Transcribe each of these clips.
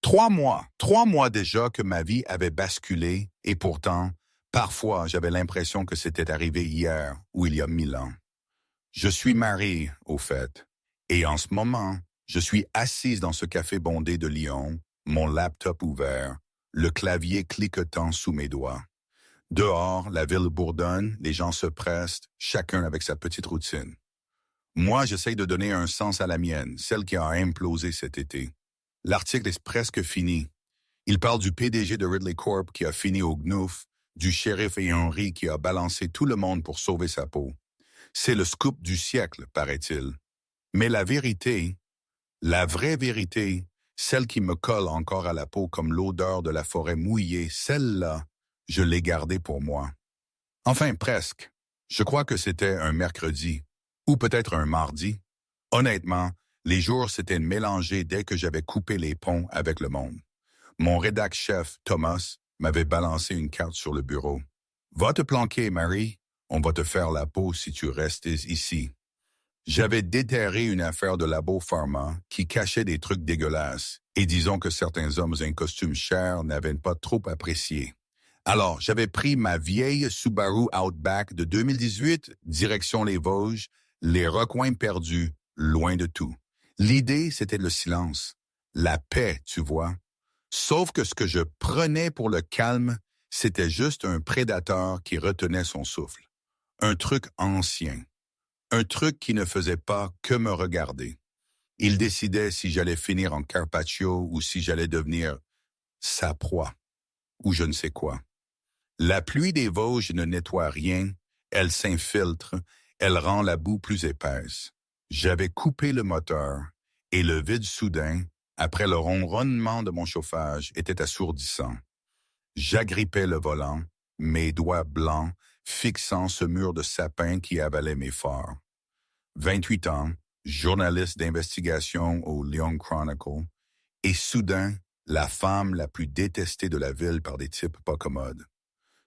Trois mois déjà que ma vie avait basculé et pourtant, parfois, j'avais l'impression que c'était arrivé hier ou il y a 1000 ans. Je suis marié, au fait, et en ce moment, je suis assise dans ce café bondé de Lyon, mon laptop ouvert, le clavier cliquetant sous mes doigts. Dehors, la ville bourdonne, les gens se pressent, chacun avec sa petite routine. Moi, j'essaye de donner un sens à la mienne, celle qui a implosé cet été. L'article est presque fini. Il parle du PDG de Ridley Corp qui a fini au gnouf, du shérif et Henry qui a balancé tout le monde pour sauver sa peau. C'est le scoop du siècle, paraît-il. Mais la vérité, la vraie vérité, celle qui me colle encore à la peau comme l'odeur de la forêt mouillée, celle-là, je l'ai gardée pour moi. Enfin, presque. Je crois que c'était un mercredi, ou peut-être un mardi. Honnêtement, les jours s'étaient mélangés dès que j'avais coupé les ponts avec le monde. Mon rédac-chef, Thomas, m'avait balancé une carte sur le bureau. « Va te planquer, Marie. On va te faire la peau si tu restes ici. » J'avais déterré une affaire de labo pharma qui cachait des trucs dégueulasses, et disons que certains hommes en costume cher n'avaient pas trop apprécié. Alors, j'avais pris ma vieille Subaru Outback de 2018, direction les Vosges, les recoins perdus, loin de tout. L'idée, c'était le silence, la paix, tu vois. Sauf que ce que je prenais pour le calme, c'était juste un prédateur qui retenait son souffle. Un truc ancien. Un truc qui ne faisait pas que me regarder. Il décidait si j'allais finir en carpaccio ou si j'allais devenir sa proie, ou je ne sais quoi. La pluie des Vosges ne nettoie rien, elle s'infiltre, elle rend la boue plus épaisse. J'avais coupé le moteur, et le vide soudain, après le ronronnement de mon chauffage, était assourdissant. J'agrippais le volant, mes doigts blancs fixant ce mur de sapin qui avalait mes phares. 28 ans, journaliste d'investigation au Lyon Chronicle, et soudain, la femme la plus détestée de la ville par des types pas commodes.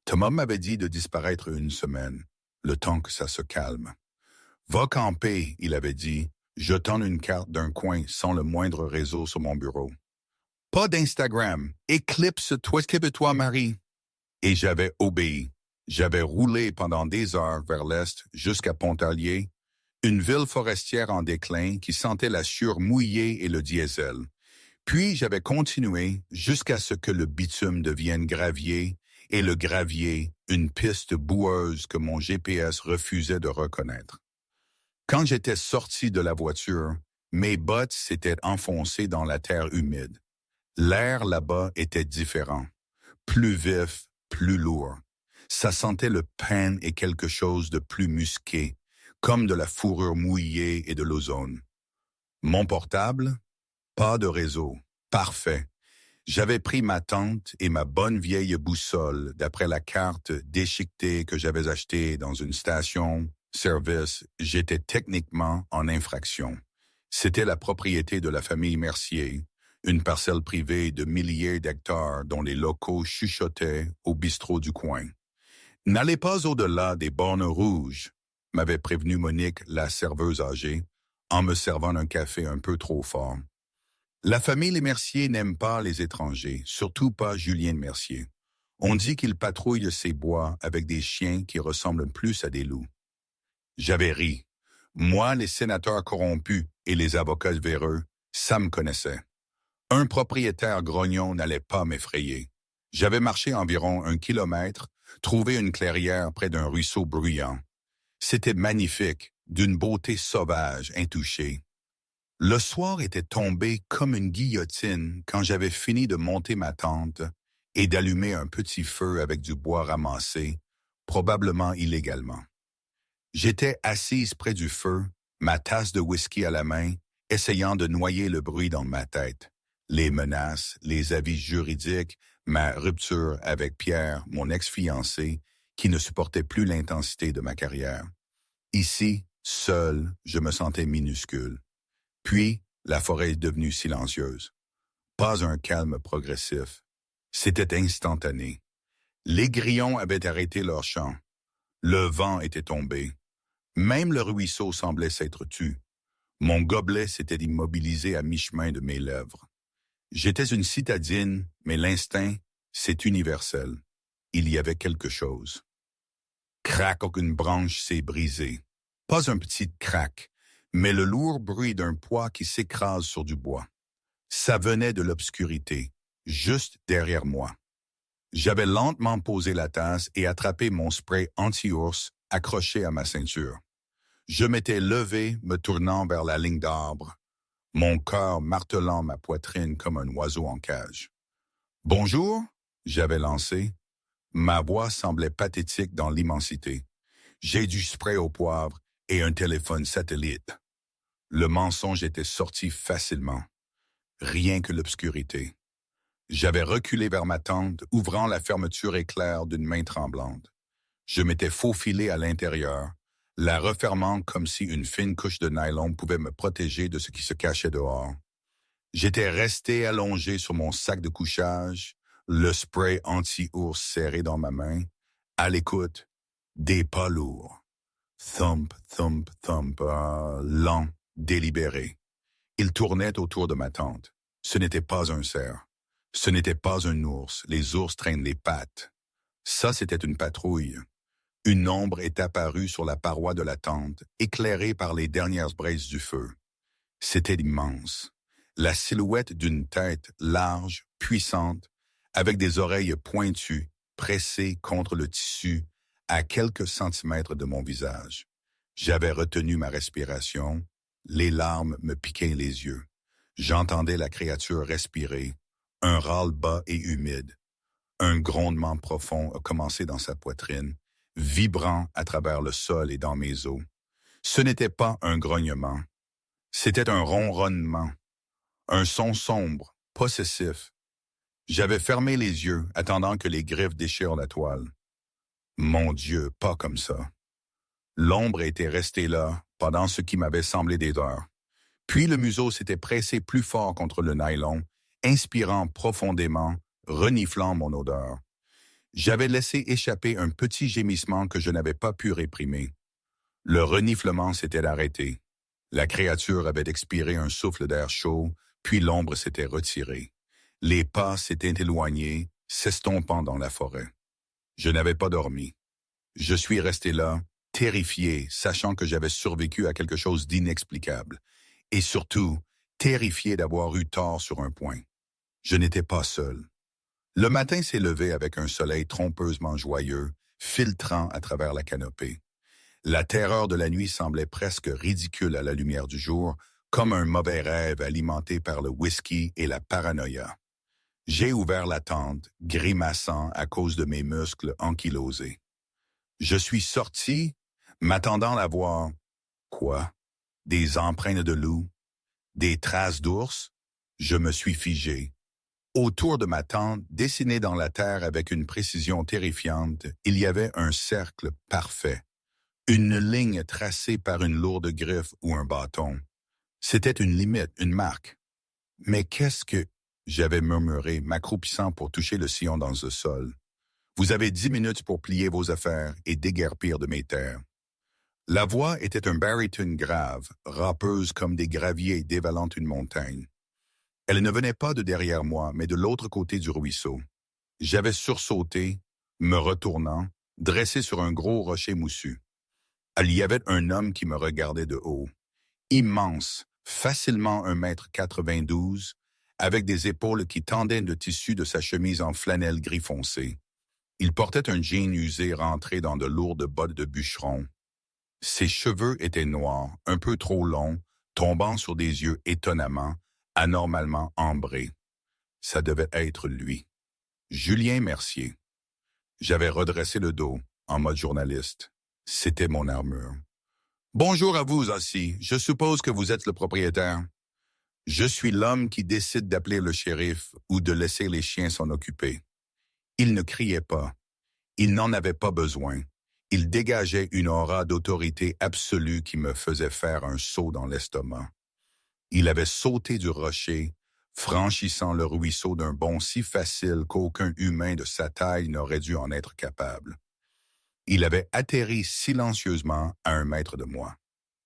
Thomas m'avait dit de disparaître une semaine, le temps que ça se calme. « Va camper », il avait dit, jetant une carte d'un coin sans le moindre réseau sur mon bureau. « Pas d'Instagram, éclipse-toi, Marie. » Et j'avais obéi. J'avais roulé pendant des heures vers l'est jusqu'à Pontarlier, une ville forestière en déclin qui sentait la sueur mouillée et le diesel. Puis j'avais continué jusqu'à ce que le bitume devienne gravier et le gravier une piste boueuse que mon GPS refusait de reconnaître. Quand j'étais sorti de la voiture, mes bottes s'étaient enfoncées dans la terre humide. L'air là-bas était différent, plus vif, plus lourd. Ça sentait le pain et quelque chose de plus musqué, comme de la fourrure mouillée et de l'ozone. Mon portable? Pas de réseau. Parfait. J'avais pris ma tente et ma bonne vieille boussole d'après la carte déchiquetée que j'avais achetée dans une station-service. J'étais techniquement en infraction. C'était la propriété de la famille Mercier, une parcelle privée de milliers d'hectares dont les locaux chuchotaient au bistrot du coin. « N'allez pas au-delà des bornes rouges », m'avait prévenu Monique, la serveuse âgée, en me servant un café un peu trop fort. La famille Les Mercier n'aime pas les étrangers, surtout pas Julien Mercier. On dit qu'il patrouille ses bois avec des chiens qui ressemblent plus à des loups. J'avais ri. Moi, les sénateurs corrompus et les avocats véreux, ça me connaissait. Un propriétaire grognon n'allait pas m'effrayer. J'avais marché environ 1 kilomètre, trouvé une clairière près d'un ruisseau bruyant. C'était magnifique, d'une beauté sauvage, intouchée. Le soir était tombé comme une guillotine quand j'avais fini de monter ma tente et d'allumer un petit feu avec du bois ramassé, probablement illégalement. J'étais assise près du feu, ma tasse de whisky à la main, essayant de noyer le bruit dans ma tête. Les menaces, les avis juridiques, ma rupture avec Pierre, mon ex-fiancé, qui ne supportait plus l'intensité de ma carrière. Ici, seul, je me sentais minuscule. Puis, la forêt est devenue silencieuse. Pas un calme progressif. C'était instantané. Les grillons avaient arrêté leur chant. Le vent était tombé. Même le ruisseau semblait s'être tu. Mon gobelet s'était immobilisé à mi-chemin de mes lèvres. J'étais une citadine, mais l'instinct, c'est universel. Il y avait quelque chose. Crac, aucune branche s'est brisée. Pas un petit crac, mais le lourd bruit d'un poids qui s'écrase sur du bois. Ça venait de l'obscurité, juste derrière moi. J'avais lentement posé la tasse et attrapé mon spray anti-ours accroché à ma ceinture. Je m'étais levé, me tournant vers la ligne d'arbre, mon cœur martelant ma poitrine comme un oiseau en cage. « Bonjour », j'avais lancé. Ma voix semblait pathétique dans l'immensité. J'ai du spray au poivre et un téléphone satellite. Le mensonge était sorti facilement. Rien que l'obscurité. J'avais reculé vers ma tente, ouvrant la fermeture éclair d'une main tremblante. Je m'étais faufilé à l'intérieur, la refermant comme si une fine couche de nylon pouvait me protéger de ce qui se cachait dehors. J'étais resté allongé sur mon sac de couchage, le spray anti-ours serré dans ma main, à l'écoute, des pas lourds. Thump, thump, thump, lent, délibéré. Il tournait autour de ma tente. Ce n'était pas un cerf. Ce n'était pas un ours. Les ours traînent les pattes. Ça, c'était une patrouille. Une ombre est apparue sur la paroi de la tente, éclairée par les dernières braises du feu. C'était immense. La silhouette d'une tête large, puissante, avec des oreilles pointues, pressées contre le tissu, à quelques centimètres de mon visage. J'avais retenu ma respiration. Les larmes me piquaient les yeux. J'entendais la créature respirer. Un râle bas et humide. Un grondement profond a commencé dans sa poitrine, vibrant à travers le sol et dans mes os. Ce n'était pas un grognement. C'était un ronronnement. Un son sombre, possessif. J'avais fermé les yeux, attendant que les griffes déchirent la toile. Mon Dieu, pas comme ça. L'ombre était restée là pendant ce qui m'avait semblé des heures. Puis le museau s'était pressé plus fort contre le nylon, inspirant profondément, reniflant mon odeur. J'avais laissé échapper un petit gémissement que je n'avais pas pu réprimer. Le reniflement s'était arrêté. La créature avait expiré un souffle d'air chaud, puis l'ombre s'était retirée. Les pas s'étaient éloignés, s'estompant dans la forêt. Je n'avais pas dormi. Je suis resté là, terrifié, sachant que j'avais survécu à quelque chose d'inexplicable. Et surtout, terrifié d'avoir eu tort sur un point. Je n'étais pas seul. Le matin s'est levé avec un soleil trompeusement joyeux, filtrant à travers la canopée. La terreur de la nuit semblait presque ridicule à la lumière du jour, comme un mauvais rêve alimenté par le whisky et la paranoïa. J'ai ouvert la tente, grimaçant à cause de mes muscles ankylosés. Je suis sorti, m'attendant à voir, quoi? Des empreintes de loup? Des traces d'ours? Je me suis figé. Autour de ma tente, dessiné dans la terre avec une précision terrifiante, il y avait un cercle parfait. Une ligne tracée par une lourde griffe ou un bâton. C'était une limite, une marque. Mais qu'est-ce que... J'avais murmuré, m'accroupissant pour toucher le sillon dans le sol. Vous avez 10 minutes pour plier vos affaires et déguerpir de mes terres. La voix était un baryton grave, râpeuse comme des graviers dévalant une montagne. Elle ne venait pas de derrière moi, mais de l'autre côté du ruisseau. J'avais sursauté, me retournant, dressé sur un gros rocher moussu. Il y avait un homme qui me regardait de haut. Immense, facilement 1,92 m, avec des épaules qui tendaient le tissu de sa chemise en flanelle gris foncé. Il portait un jean usé rentré dans de lourdes bottes de bûcheron. Ses cheveux étaient noirs, un peu trop longs, tombant sur des yeux étonnamment, anormalement ambrés. Ça devait être lui. Julien Mercier. J'avais redressé le dos, en mode journaliste. C'était mon armure. « Bonjour à vous aussi. Je suppose que vous êtes le propriétaire. » Je suis l'homme qui décide d'appeler le shérif ou de laisser les chiens s'en occuper. Il ne criait pas. Il n'en avait pas besoin. Il dégageait une aura d'autorité absolue qui me faisait faire un saut dans l'estomac. Il avait sauté du rocher, franchissant le ruisseau d'un bond si facile qu'aucun humain de sa taille n'aurait dû en être capable. Il avait atterri silencieusement à 1 mètre de moi.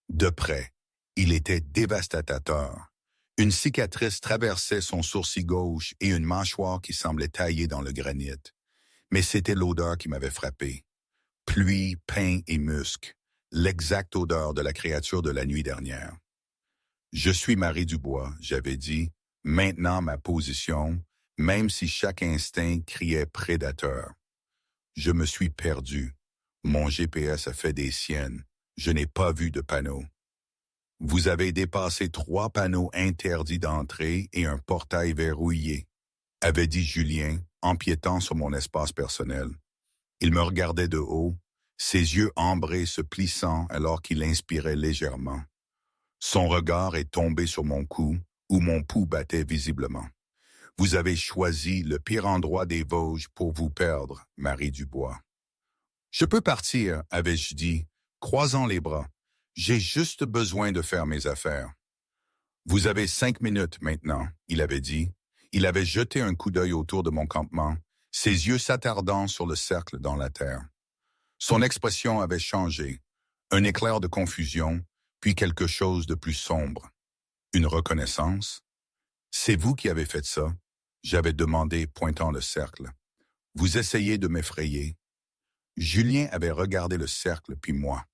De près, il était dévastateur. Une cicatrice traversait son sourcil gauche et une mâchoire qui semblait taillée dans le granit. Mais c'était l'odeur qui m'avait frappé. Pluie, pain et musc, l'exacte odeur de la créature de la nuit dernière. Je suis Marie Dubois, j'avais dit, maintenant ma position, même si chaque instinct criait prédateur. Je me suis perdu. Mon GPS a fait des siennes. Je n'ai pas vu de panneau. Vous avez dépassé 3 panneaux interdits d'entrée et un portail verrouillé, avait dit Julien, empiétant sur mon espace personnel. Il me regardait de haut, ses yeux ambrés se plissant alors qu'il inspirait légèrement. Son regard est tombé sur mon cou, où mon pouls battait visiblement. Vous avez choisi le pire endroit des Vosges pour vous perdre, Marie Dubois. Je peux partir, avais-je dit, croisant les bras. J'ai juste besoin de faire mes affaires. Vous avez 5 minutes maintenant, il avait dit. Il avait jeté un coup d'œil autour de mon campement, ses yeux s'attardant sur le cercle dans la terre. Son expression avait changé, un éclair de confusion, puis quelque chose de plus sombre. Une reconnaissance? C'est vous qui avez fait ça, j'avais demandé, pointant le cercle. Vous essayez de m'effrayer. Julien avait regardé le cercle, puis moi.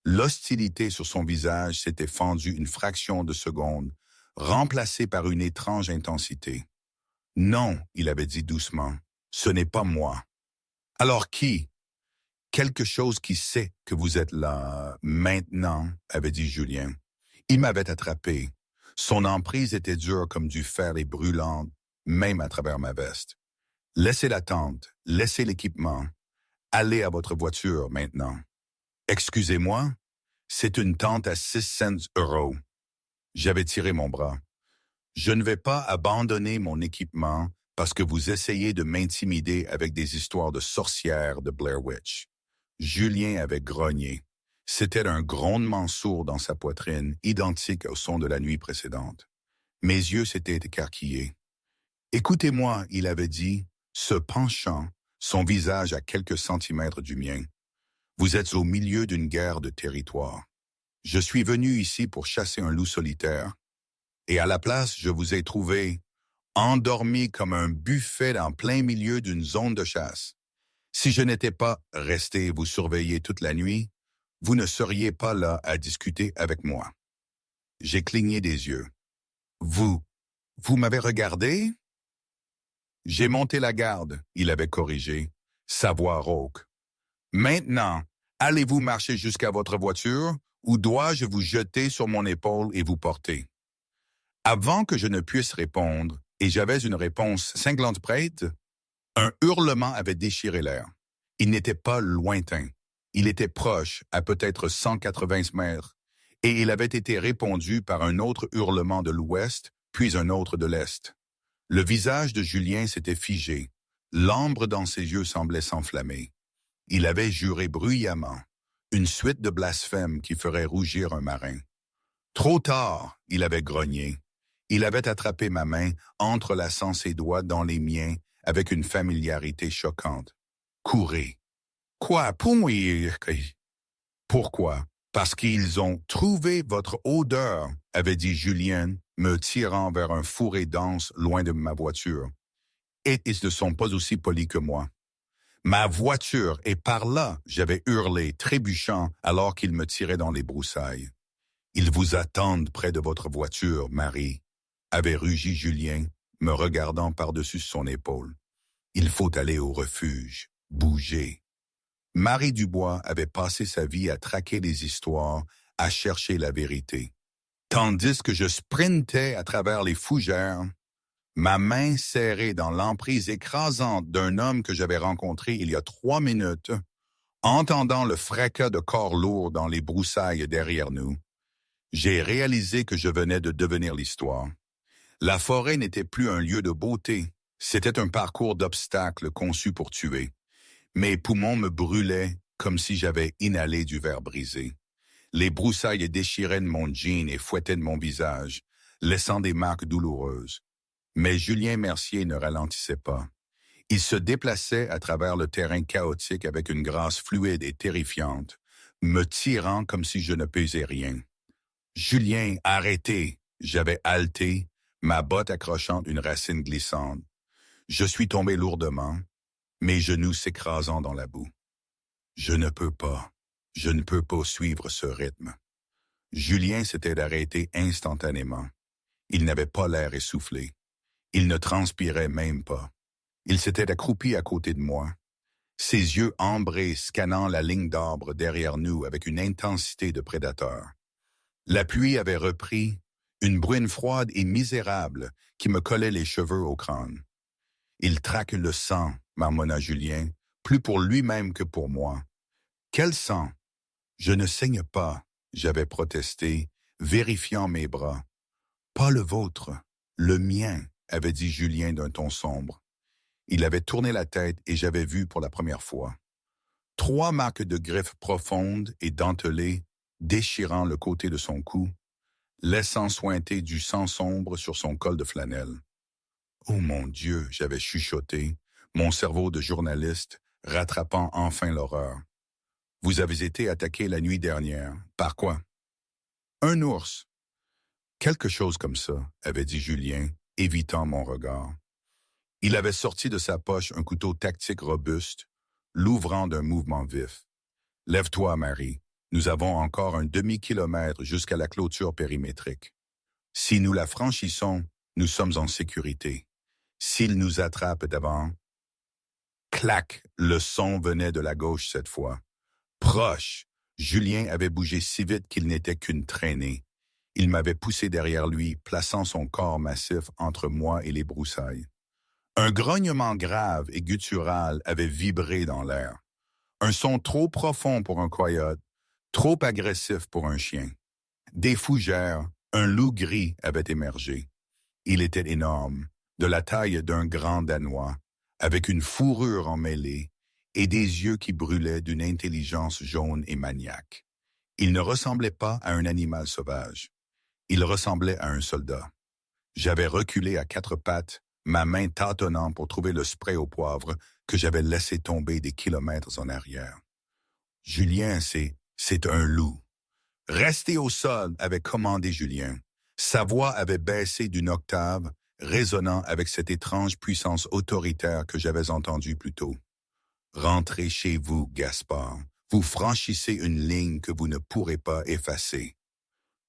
L'hostilité sur son visage s'était fendue une fraction de seconde, remplacée par une étrange intensité. Non, il avait dit doucement, ce n'est pas moi. Alors qui? Quelque chose qui sait que vous êtes là, maintenant, avait dit Julien. Il m'avait attrapé. Son emprise était dure comme du fer et brûlante, même à travers ma veste. Laissez la tente, laissez l'équipement. Allez à votre voiture maintenant. Excusez-moi, c'est une tente à 600 €. J'avais tiré mon bras. Je ne vais pas abandonner mon équipement parce que vous essayez de m'intimider avec des histoires de sorcières de Blair Witch. Julien avait grogné. C'était un grondement sourd dans sa poitrine, identique au son de la nuit précédente. Mes yeux s'étaient écarquillés. Écoutez-moi, il avait dit, se penchant, son visage à quelques centimètres du mien. Vous êtes au milieu d'une guerre de territoire. Je suis venu ici pour chasser un loup solitaire. Et à la place, je vous ai trouvé endormi comme un buffet en plein milieu d'une zone de chasse. Si je n'étais pas resté vous surveiller toute la nuit, vous ne seriez pas là à discuter avec moi. J'ai cligné des yeux. Vous m'avez regardé? J'ai monté la garde, il avait corrigé, sa voix rauque. Maintenant, allez-vous marcher jusqu'à votre voiture ou dois-je vous jeter sur mon épaule et vous porter? Avant que je ne puisse répondre, et j'avais une réponse cinglante prête, un hurlement avait déchiré l'air. Il n'était pas lointain. Il était proche, à peut-être 180 mètres, et il avait été répondu par un autre hurlement de l'ouest, puis un autre de l'est. Le visage de Julien s'était figé. L'ambre dans ses yeux semblait s'enflammer. Il avait juré bruyamment, une suite de blasphèmes qui ferait rougir un marin. Trop tard, il avait grogné. Il avait attrapé ma main, entrelaçant ses doigts dans les miens avec une familiarité choquante. Courez. Quoi? Pourquoi? Parce qu'ils ont trouvé votre odeur, avait dit Julien, me tirant vers un fourré dense loin de ma voiture. Et ils ne sont pas aussi polis que moi. Ma voiture est par là, j'avais hurlé, trébuchant, alors qu'ils me tiraient dans les broussailles. Ils vous attendent près de votre voiture, Marie, avait rugi Julien, me regardant par-dessus son épaule. Il faut aller au refuge, bouger. Marie Dubois avait passé sa vie à traquer les histoires, à chercher la vérité. Tandis que je sprintais à travers les fougères, ma main serrée dans l'emprise écrasante d'un homme que j'avais rencontré il y a 3 minutes, entendant le fracas de corps lourds dans les broussailles derrière nous, j'ai réalisé que je venais de devenir l'histoire. La forêt n'était plus un lieu de beauté, c'était un parcours d'obstacles conçu pour tuer. Mes poumons me brûlaient comme si j'avais inhalé du verre brisé. Les broussailles déchiraient de mon jean et fouettaient de mon visage, laissant des marques douloureuses. Mais Julien Mercier ne ralentissait pas. Il se déplaçait à travers le terrain chaotique avec une grâce fluide et terrifiante, me tirant comme si je ne pesais rien. « Julien, arrêtez !» J'avais halté, ma botte accrochant une racine glissante. Je suis tombé lourdement, mes genoux s'écrasant dans la boue. Je ne peux pas suivre ce rythme. Julien s'était arrêté instantanément. Il n'avait pas l'air essoufflé. Il ne transpirait même pas. Il s'était accroupi à côté de moi, ses yeux ambrés scannant la ligne d'arbres derrière nous avec une intensité de prédateur. La pluie avait repris, une bruine froide et misérable qui me collait les cheveux au crâne. Il traque le sang, marmonna Julien, plus pour lui-même que pour moi. Quel sang? Je ne saigne pas, j'avais protesté, vérifiant mes bras. Pas le vôtre, le mien, avait dit Julien d'un ton sombre. Il avait tourné la tête et j'avais vu pour la première fois. 3 marques de griffes profondes et dentelées déchirant le côté de son cou, laissant sointer du sang sombre sur son col de flanelle. Oh mon Dieu, j'avais chuchoté, mon cerveau de journaliste rattrapant enfin l'horreur. Vous avez été attaqué la nuit dernière. Par quoi? Un ours. Quelque chose comme ça, avait dit Julien, évitant mon regard. Il avait sorti de sa poche un couteau tactique robuste, l'ouvrant d'un mouvement vif. Lève-toi, Marie. Nous avons encore un demi-kilomètre jusqu'à la clôture périmétrique. Si nous la franchissons, nous sommes en sécurité. S'il nous attrape d'avant... Clac! Le son venait de la gauche cette fois. Proche! Julien avait bougé si vite qu'il n'était qu'une traînée. Il m'avait poussé derrière lui, plaçant son corps massif entre moi et les broussailles. Un grognement grave et guttural avait vibré dans l'air. Un son trop profond pour un coyote, trop agressif pour un chien. Des fougères, un loup gris avait émergé. Il était énorme, de la taille d'un grand Danois, avec une fourrure emmêlée et des yeux qui brûlaient d'une intelligence jaune et maniaque. Il ne ressemblait pas à un animal sauvage. Il ressemblait à un soldat. J'avais reculé à 4 pattes, ma main tâtonnant pour trouver le spray au poivre que j'avais laissé tomber des kilomètres en arrière. Julien, c'est un loup. Restez au sol, avait commandé Julien. Sa voix avait baissé d'une octave, résonnant avec cette étrange puissance autoritaire que j'avais entendue plus tôt. Rentrez chez vous, Gaspard. Vous franchissez une ligne que vous ne pourrez pas effacer.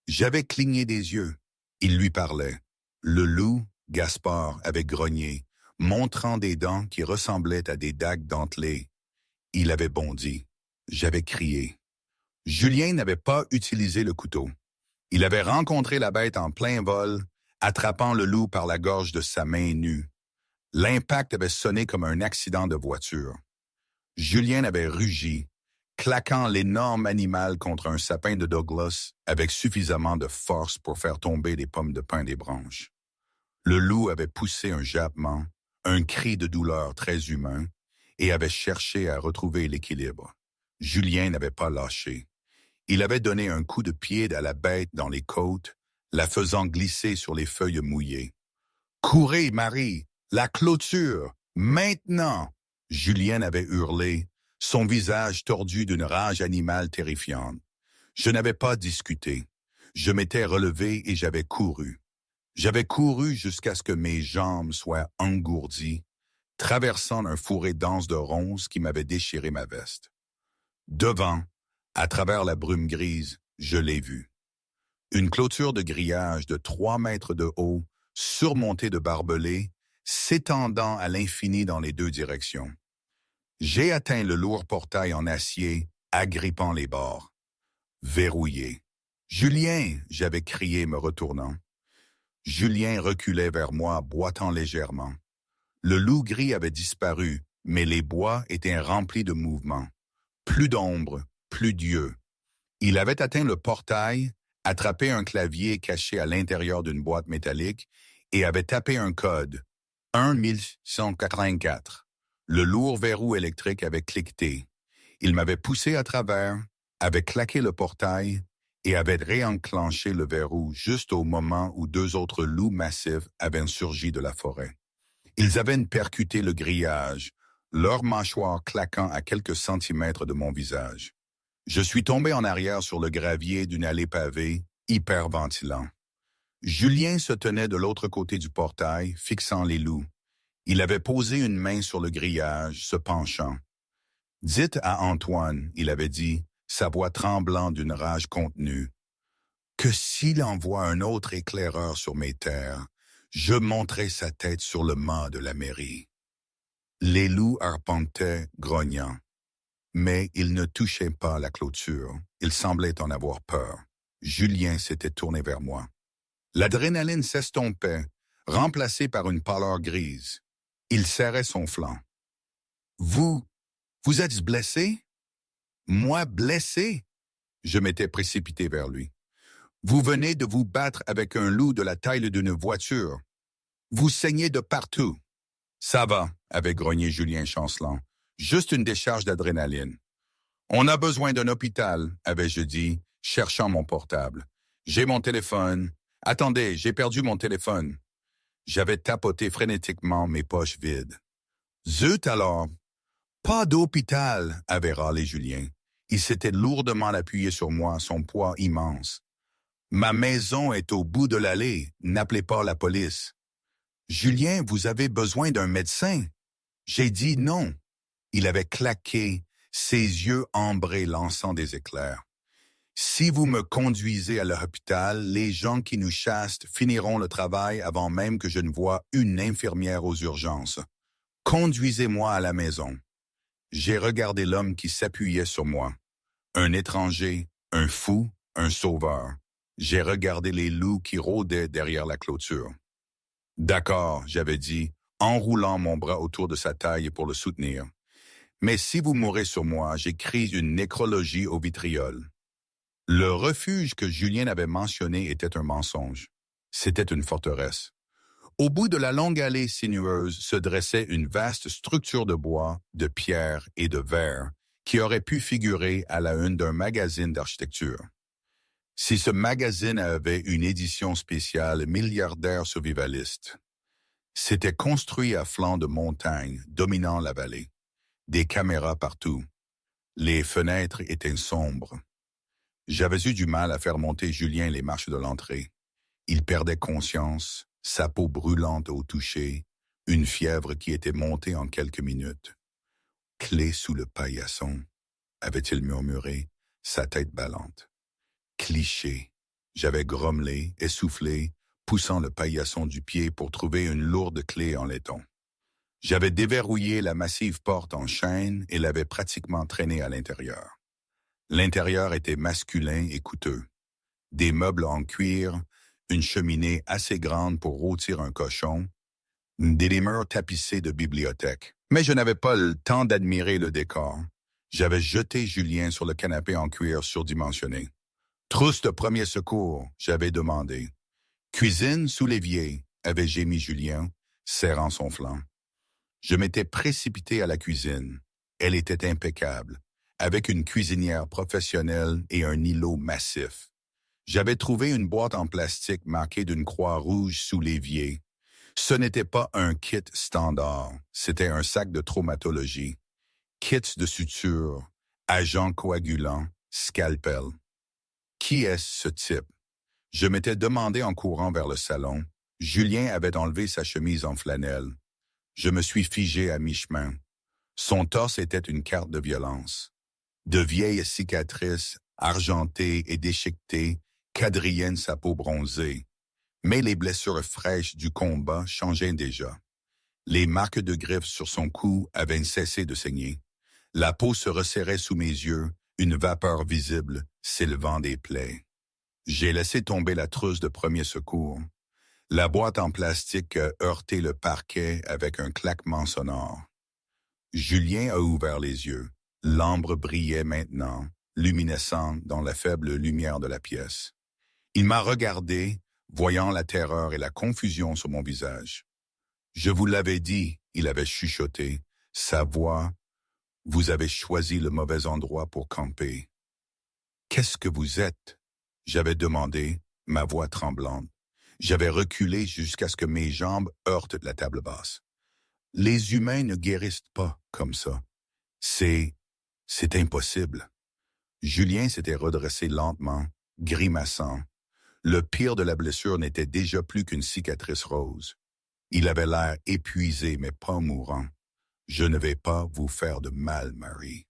J'avais cligné des yeux. Il lui parlait. Le loup, Gaspard, avait grogné, montrant des dents qui ressemblaient à des dagues dentelées. Il avait bondi. J'avais crié. Julien n'avait pas utilisé le couteau. Il avait rencontré la bête en plein vol, attrapant le loup par la gorge de sa main nue. L'impact avait sonné comme un accident de voiture. Julien avait rugi, claquant l'énorme animal contre un sapin de Douglas avec suffisamment de force pour faire tomber les pommes de pin des branches. Le loup avait poussé un jappement, un cri de douleur très humain, et avait cherché à retrouver l'équilibre. Julien n'avait pas lâché. Il avait donné un coup de pied à la bête dans les côtes, la faisant glisser sur les feuilles mouillées. « Courez, Marie! La clôture! Maintenant! » Julien avait hurlé, son visage tordu d'une rage animale terrifiante. Je n'avais pas discuté. Je m'étais relevé et j'avais couru. J'avais couru jusqu'à ce que mes jambes soient engourdies, traversant un fourré dense de ronces qui m'avait déchiré ma veste. Devant, à travers la brume grise, je l'ai vu. Une clôture de grillage de 3 mètres de haut, surmontée de barbelés, s'étendant à l'infini dans les 2 directions. J'ai atteint le lourd portail en acier, agrippant les bords. Verrouillé. « Julien !» j'avais crié me retournant. Julien reculait vers moi, boitant légèrement. Le loup gris avait disparu, mais les bois étaient remplis de mouvement. Plus d'ombre, plus d'yeux. Il avait atteint le portail, attrapé un clavier caché à l'intérieur d'une boîte métallique et avait tapé un code, 1184. Le lourd verrou électrique avait cliqueté. Il m'avait poussé à travers, avait claqué le portail et avait réenclenché le verrou juste au moment où 2 autres loups massifs avaient surgi de la forêt. Ils avaient percuté le grillage, leurs mâchoires claquant à quelques centimètres de mon visage. Je suis tombé en arrière sur le gravier d'une allée pavée, hyperventilant. Julien se tenait de l'autre côté du portail, fixant les loups. Il avait posé une main sur le grillage, se penchant. « Dites à Antoine, il avait dit, sa voix tremblant d'une rage contenue, que s'il envoie un autre éclaireur sur mes terres, je monterai sa tête sur le mât de la mairie. » Les loups arpentaient, grognant. Mais ils ne touchaient pas la clôture. Ils semblaient en avoir peur. Julien s'était tourné vers moi. L'adrénaline s'estompait, remplacée par une pâleur grise. Il serrait son flanc. « Vous êtes blessé? »« Moi blessé? » Je m'étais précipité vers lui. « Vous venez de vous battre avec un loup de la taille d'une voiture. Vous saignez de partout. »« Ça va, » avait grogné Julien chancelant. « Juste une décharge d'adrénaline. »« On a besoin d'un hôpital, » avais-je dit, cherchant mon portable. « J'ai mon téléphone. Attendez, j'ai perdu mon téléphone. » J'avais tapoté frénétiquement mes poches vides. « Zut alors! »« Pas d'hôpital, » avait râlé Julien. Il s'était lourdement appuyé sur moi, son poids immense. « Ma maison est au bout de l'allée. N'appelez pas la police. »« Julien, vous avez besoin d'un médecin. » J'ai dit non. Il avait claqué, ses yeux ambrés lançant des éclairs. « Si vous me conduisez à l'hôpital, les gens qui nous chassent finiront le travail avant même que je ne voie une infirmière aux urgences. Conduisez-moi à la maison. » J'ai regardé l'homme qui s'appuyait sur moi. Un étranger, un fou, un sauveur. J'ai regardé les loups qui rôdaient derrière la clôture. « D'accord, » j'avais dit, enroulant mon bras autour de sa taille pour le soutenir. « Mais si vous mourrez sur moi, j'écris une nécrologie au vitriol. » Le refuge que Julien avait mentionné était un mensonge. C'était une forteresse. Au bout de la longue allée sinueuse se dressait une vaste structure de bois, de pierre et de verre qui aurait pu figurer à la une d'un magazine d'architecture. Si ce magazine avait une édition spéciale milliardaire survivaliste, c'était construit à flanc de montagne, dominant la vallée. Des caméras partout. Les fenêtres étaient sombres. J'avais eu du mal à faire monter Julien les marches de l'entrée. Il perdait conscience, sa peau brûlante au toucher, une fièvre qui était montée en quelques minutes. « Clé sous le paillasson », avait-il murmuré, sa tête ballante. « Cliché », j'avais grommelé, essoufflé, poussant le paillasson du pied pour trouver une lourde clé en laiton. J'avais déverrouillé la massive porte en chêne et l'avais pratiquement traînée à l'intérieur. L'intérieur était masculin et coûteux. Des meubles en cuir, une cheminée assez grande pour rôtir un cochon, des murs tapissés de bibliothèque. Mais je n'avais pas le temps d'admirer le décor. J'avais jeté Julien sur le canapé en cuir surdimensionné. « Trousse de premier secours », j'avais demandé. « Cuisine sous l'évier », avait gémi Julien, serrant son flanc. Je m'étais précipité à la cuisine. Elle était impeccable, avec une cuisinière professionnelle et un îlot massif. J'avais trouvé une boîte en plastique marquée d'une croix rouge sous l'évier. Ce n'était pas un kit standard, c'était un sac de traumatologie. Kits de suture, agents coagulants, scalpel. Qui est ce type? Je m'étais demandé en courant vers le salon. Julien avait enlevé sa chemise en flanelle. Je me suis figé à mi-chemin. Son torse était une carte de violence. De vieilles cicatrices, argentées et déchiquetées, quadrillaient sa peau bronzée. Mais les blessures fraîches du combat changeaient déjà. Les marques de griffes sur son cou avaient cessé de saigner. La peau se resserrait sous mes yeux, une vapeur visible s'élevant des plaies. J'ai laissé tomber la trousse de premier secours. La boîte en plastique a heurté le parquet avec un claquement sonore. Julien a ouvert les yeux. L'ambre brillait maintenant, luminescent dans la faible lumière de la pièce. Il m'a regardé, voyant la terreur et la confusion sur mon visage. « Je vous l'avais dit », il avait chuchoté, sa voix. « Vous avez choisi le mauvais endroit pour camper. »« Qu'est-ce que vous êtes ?» j'avais demandé, ma voix tremblante. J'avais reculé jusqu'à ce que mes jambes heurtent la table basse. Les humains ne guérissent pas comme ça. C'est impossible. Julien s'était redressé lentement, grimaçant. Le pire de la blessure n'était déjà plus qu'une cicatrice rose. Il avait l'air épuisé mais pas mourant. Je ne vais pas vous faire de mal, Marie.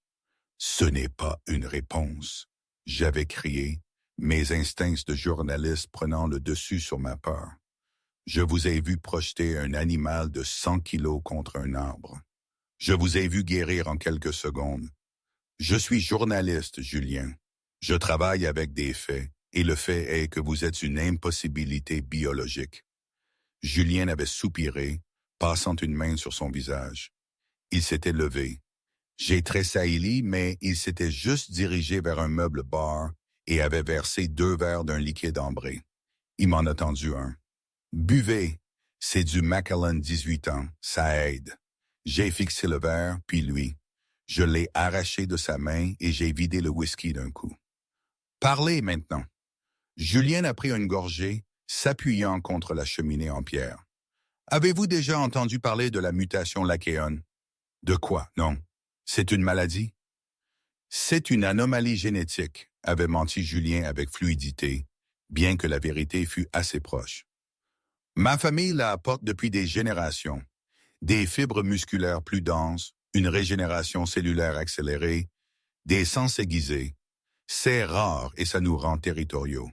Ce n'est pas une réponse. J'avais crié, mes instincts de journaliste prenant le dessus sur ma peur. Je vous ai vu projeter un animal de 100 kilos contre un arbre. Je vous ai vu guérir en quelques secondes. Je suis journaliste, Julien. Je travaille avec des faits, et le fait est que vous êtes une impossibilité biologique. Julien avait soupiré, passant une main sur son visage. Il s'était levé. J'ai tressailli, mais il s'était juste dirigé vers un meuble bar et avait versé 2 verres d'un liquide ambré. Il m'en a tendu un. Buvez, c'est du Macallan 18 ans, ça aide. J'ai fixé le verre, puis lui. Je l'ai arraché de sa main et j'ai vidé le whisky d'un coup. Parlez maintenant. Julien a pris une gorgée, s'appuyant contre la cheminée en pierre. Avez-vous déjà entendu parler de la mutation lacéone? De quoi, non? C'est une maladie? C'est une anomalie génétique, avait menti Julien avec fluidité, bien que la vérité fût assez proche. Ma famille la apporte depuis des générations. Des fibres musculaires plus denses, une régénération cellulaire accélérée, des sens aiguisés. C'est rare et ça nous rend territoriaux.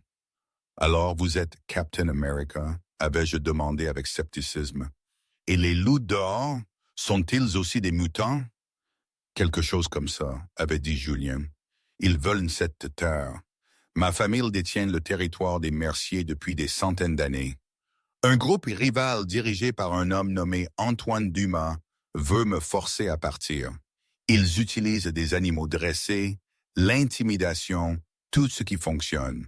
Alors vous êtes Captain America, avais-je demandé avec scepticisme. Et les loups dehors, sont-ils aussi des mutants? Quelque chose comme ça, avait dit Julien. Ils veulent cette terre. Ma famille détient le territoire des Merciers depuis des centaines d'années. Un groupe rival dirigé par un homme nommé Antoine Dumas veut me forcer à partir. Ils utilisent des animaux dressés, l'intimidation, tout ce qui fonctionne.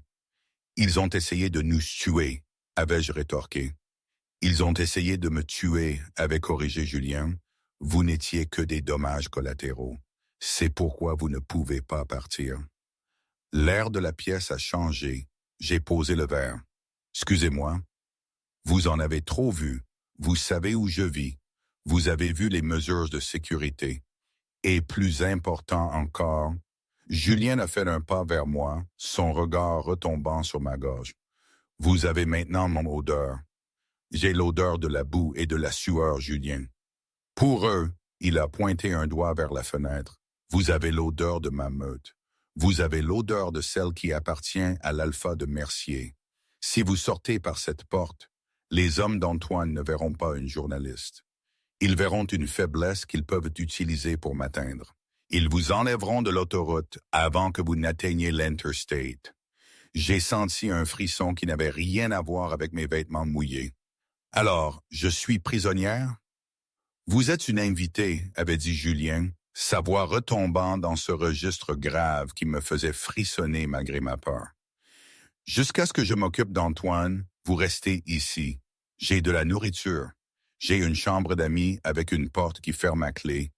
Ils ont essayé de nous tuer, avais-je rétorqué. Ils ont essayé de me tuer, avait corrigé Julien. Vous n'étiez que des dommages collatéraux. C'est pourquoi vous ne pouvez pas partir. L'air de la pièce a changé. J'ai posé le verre. Excusez-moi. Vous en avez trop vu. Vous savez où je vis. Vous avez vu les mesures de sécurité. Et plus important encore, Julien a fait un pas vers moi, son regard retombant sur ma gorge. Vous avez maintenant mon odeur. J'ai l'odeur de la boue et de la sueur, Julien. Pour eux, il a pointé un doigt vers la fenêtre. Vous avez l'odeur de ma meute. Vous avez l'odeur de celle qui appartient à l'alpha de Mercier. Si vous sortez par cette porte, les hommes d'Antoine ne verront pas une journaliste. Ils verront une faiblesse qu'ils peuvent utiliser pour m'atteindre. Ils vous enlèveront de l'autoroute avant que vous n'atteigniez l'Interstate. J'ai senti un frisson qui n'avait rien à voir avec mes vêtements mouillés. Alors, je suis prisonnière? Vous êtes une invitée, avait dit Julien, sa voix retombant dans ce registre grave qui me faisait frissonner malgré ma peur. Jusqu'à ce que je m'occupe d'Antoine, vous restez ici. J'ai de la nourriture. J'ai une chambre d'amis avec une porte qui ferme à clé.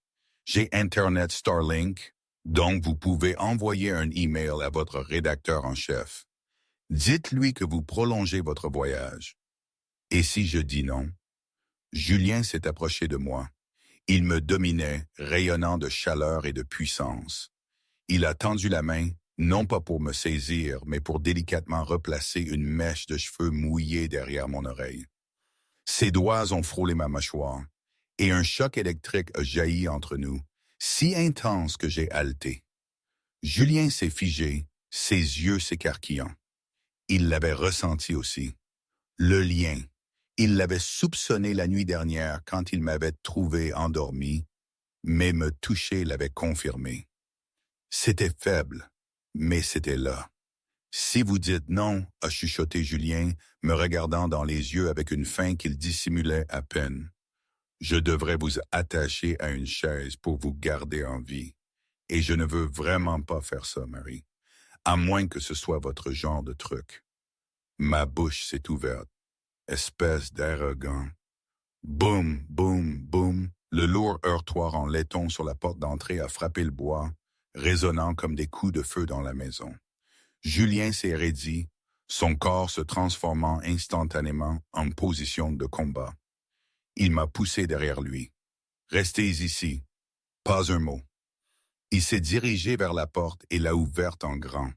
J'ai Internet Starlink, donc vous pouvez envoyer un email à votre rédacteur en chef. Dites-lui que vous prolongez votre voyage. Et si je dis non? Julien s'est approché de moi. Il me dominait, rayonnant de chaleur et de puissance. Il a tendu la main, non pas pour me saisir, mais pour délicatement replacer une mèche de cheveux mouillés derrière mon oreille. Ses doigts ont frôlé ma mâchoire, et un choc électrique a jailli entre nous, si intense que j'ai haleté. Julien s'est figé, ses yeux s'écarquillant. Il l'avait ressenti aussi. Le lien. Il l'avait soupçonné la nuit dernière quand il m'avait trouvé endormi, mais me toucher l'avait confirmé. C'était faible, mais c'était là. Si vous dites non, a chuchoté Julien, me regardant dans les yeux avec une faim qu'il dissimulait à peine. Je devrais vous attacher à une chaise pour vous garder en vie. Et je ne veux vraiment pas faire ça, Marie, à moins que ce soit votre genre de truc. Ma bouche s'est ouverte. Espèce d'arrogant. Boum, boum, boum. Le lourd heurtoir en laiton sur la porte d'entrée a frappé le bois, résonnant comme des coups de feu dans la maison. Julien s'est raidi, son corps se transformant instantanément en position de combat. Il m'a poussé derrière lui. Restez ici. Pas un mot. Il s'est dirigé vers la porte et l'a ouverte en grand.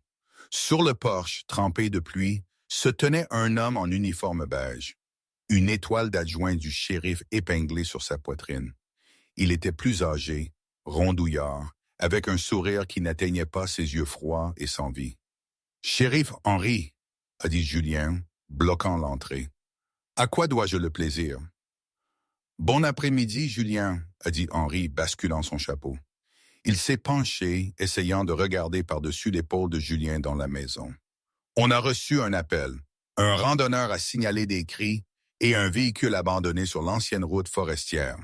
Sur le porche, trempé de pluie, se tenait un homme en uniforme beige, une étoile d'adjoint du shérif épinglée sur sa poitrine. Il était plus âgé, rondouillard, avec un sourire qui n'atteignait pas ses yeux froids et sans vie. « Shérif Henry, » a dit Julien, bloquant l'entrée. « À quoi dois-je le plaisir? »« Bon après-midi, Julien, » a dit Henry, basculant son chapeau. Il s'est penché, essayant de regarder par-dessus l'épaule de Julien dans la maison. On a reçu un appel. Un randonneur a signalé des cris et un véhicule abandonné sur l'ancienne route forestière.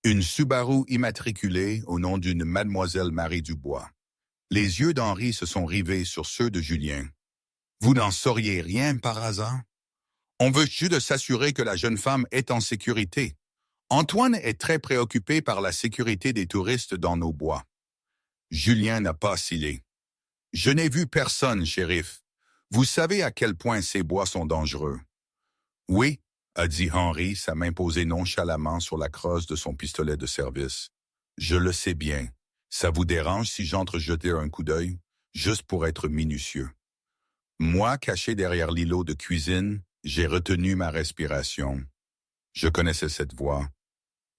Une Subaru immatriculée au nom d'une mademoiselle Marie Dubois. Les yeux d'Henri se sont rivés sur ceux de Julien. Vous n'en sauriez rien par hasard? On veut juste s'assurer que la jeune femme est en sécurité. Antoine est très préoccupé par la sécurité des touristes dans nos bois. Julien n'a pas oscillé. Je n'ai vu personne, shérif. Vous savez à quel point ces bois sont dangereux. Oui, a dit Henry, sa main posée nonchalamment sur la crosse de son pistolet de service. Je le sais bien. Ça vous dérange si j'entre jeter un coup d'œil, juste pour être minutieux. Moi, caché derrière l'îlot de cuisine, j'ai retenu ma respiration. Je connaissais cette voix.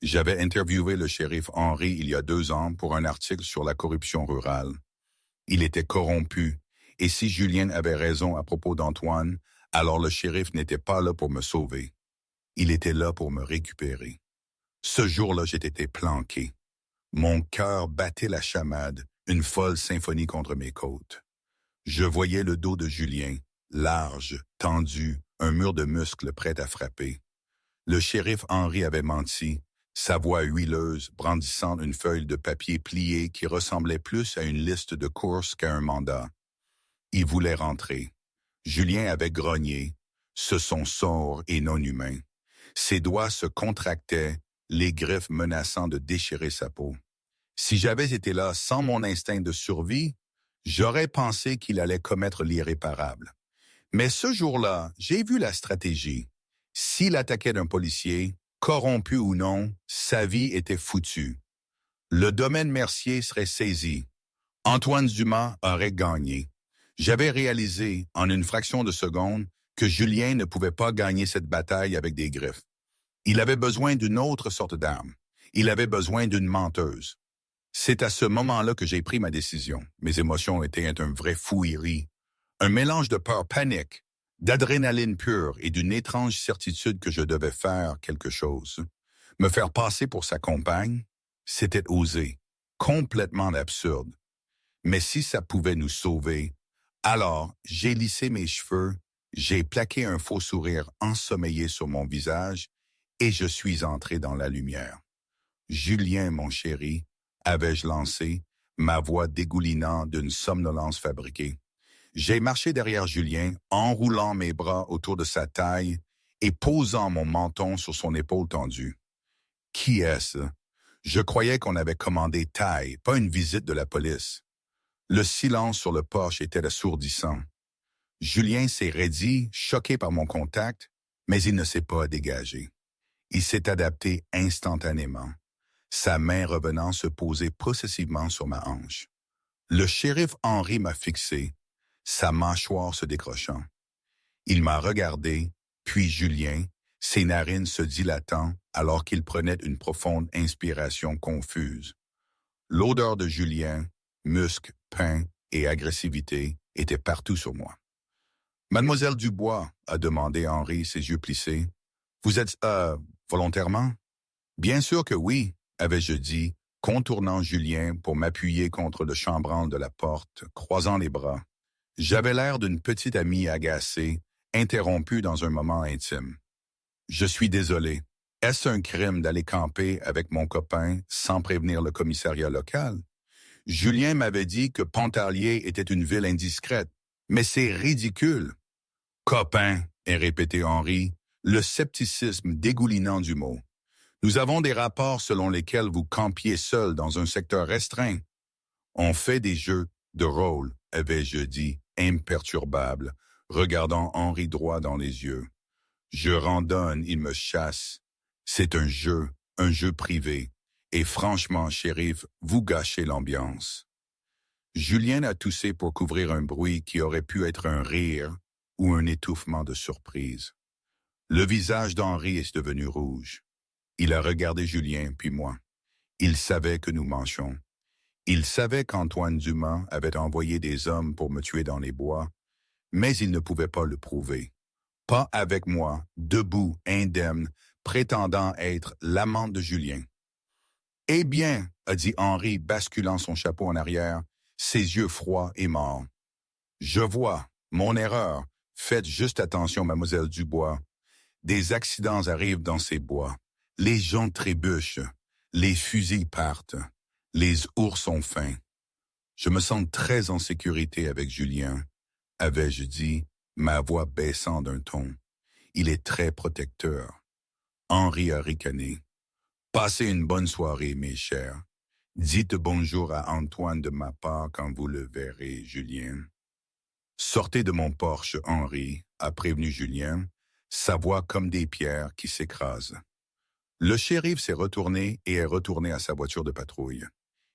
J'avais interviewé le shérif Henry il y a 2 ans pour un article sur la corruption rurale. Il était corrompu, et si Julien avait raison à propos d'Antoine, alors le shérif n'était pas là pour me sauver. Il était là pour me récupérer. Ce jour-là, j'étais planqué. Mon cœur battait la chamade, une folle symphonie contre mes côtes. Je voyais le dos de Julien, large, tendu, un mur de muscles prêt à frapper. Le shérif Henry avait menti, sa voix huileuse brandissant une feuille de papier pliée qui ressemblait plus à une liste de courses qu'à un mandat. Il voulait rentrer. Julien avait grogné, ce son sourd et non humain. Ses doigts se contractaient, les griffes menaçant de déchirer sa peau. Si j'avais été là sans mon instinct de survie, j'aurais pensé qu'il allait commettre l'irréparable. Mais ce jour-là, j'ai vu la stratégie. S'il attaquait d'un policier, corrompu ou non, sa vie était foutue. Le domaine Mercier serait saisi. Antoine Dumas aurait gagné. J'avais réalisé, en une fraction de seconde, que Julien ne pouvait pas gagner cette bataille avec des griffes. Il avait besoin d'une autre sorte d'arme. Il avait besoin d'une menteuse. C'est à ce moment-là que j'ai pris ma décision. Mes émotions étaient un vrai fouillis. Un mélange de peur panique, d'adrénaline pure et d'une étrange certitude que je devais faire quelque chose. Me faire passer pour sa compagne, c'était osé, complètement absurde. Mais si ça pouvait nous sauver, alors j'ai lissé mes cheveux, j'ai plaqué un faux sourire ensommeillé sur mon visage et je suis entré dans la lumière. Julien, mon chéri, avais-je lancé, ma voix dégoulinant d'une somnolence fabriquée. J'ai marché derrière Julien, enroulant mes bras autour de sa taille et posant mon menton sur son épaule tendue. Qui est-ce? Je croyais qu'on avait commandé taille, pas une visite de la police. Le silence sur le porche était assourdissant. Julien s'est raidi, choqué par mon contact, mais il ne s'est pas dégagé. Il s'est adapté instantanément, sa main revenant se poser possessivement sur ma hanche. Le shérif Henry m'a fixé, sa mâchoire se décrochant. Il m'a regardé, puis Julien, ses narines se dilatant alors qu'il prenait une profonde inspiration confuse. L'odeur de Julien, musc, pain et agressivité était partout sur moi. « Mademoiselle Dubois, » a demandé Henry, ses yeux plissés. « Vous êtes, volontairement? » « Bien sûr que oui, » avais-je dit, contournant Julien pour m'appuyer contre le chambranle de la porte, croisant les bras. J'avais l'air d'une petite amie agacée, interrompue dans un moment intime. « Je suis désolé. Est-ce un crime d'aller camper avec mon copain sans prévenir le commissariat local? Julien m'avait dit que Pontarlier était une ville indiscrète, mais c'est ridicule. »« Copain, » est répété Henry, le scepticisme dégoulinant du mot. Nous avons des rapports selon lesquels vous campiez seul dans un secteur restreint. On fait des jeux de rôle, avais-je dit, imperturbable, regardant Henry droit dans les yeux. Je randonne, il me chasse. C'est un jeu privé. Et franchement, shérif, vous gâchez l'ambiance. Julien a toussé pour couvrir un bruit qui aurait pu être un rire, ou un étouffement de surprise. Le visage d'Henri est devenu rouge. Il a regardé Julien, puis moi. Il savait que nous mentions. Il savait qu'Antoine Dumas avait envoyé des hommes pour me tuer dans les bois, mais il ne pouvait pas le prouver. Pas avec moi, debout, indemne, prétendant être l'amant de Julien. « Eh bien, » a dit Henri, basculant son chapeau en arrière, ses yeux froids et morts. « Je vois, mon erreur. Faites juste attention, mademoiselle Dubois. Des accidents arrivent dans ces bois. Les gens trébuchent. Les fusils partent. Les ours ont faim. Je me sens très en sécurité avec Julien, avais-je dit, ma voix baissant d'un ton. Il est très protecteur. » Henri a ricané. « Passez une bonne soirée, mes chers. Dites bonjour à Antoine de ma part quand vous le verrez, Julien. » « Sortez de mon porche, Henri, » a prévenu Julien, sa voix comme des pierres qui s'écrasent. Le shérif s'est retourné et est retourné à sa voiture de patrouille.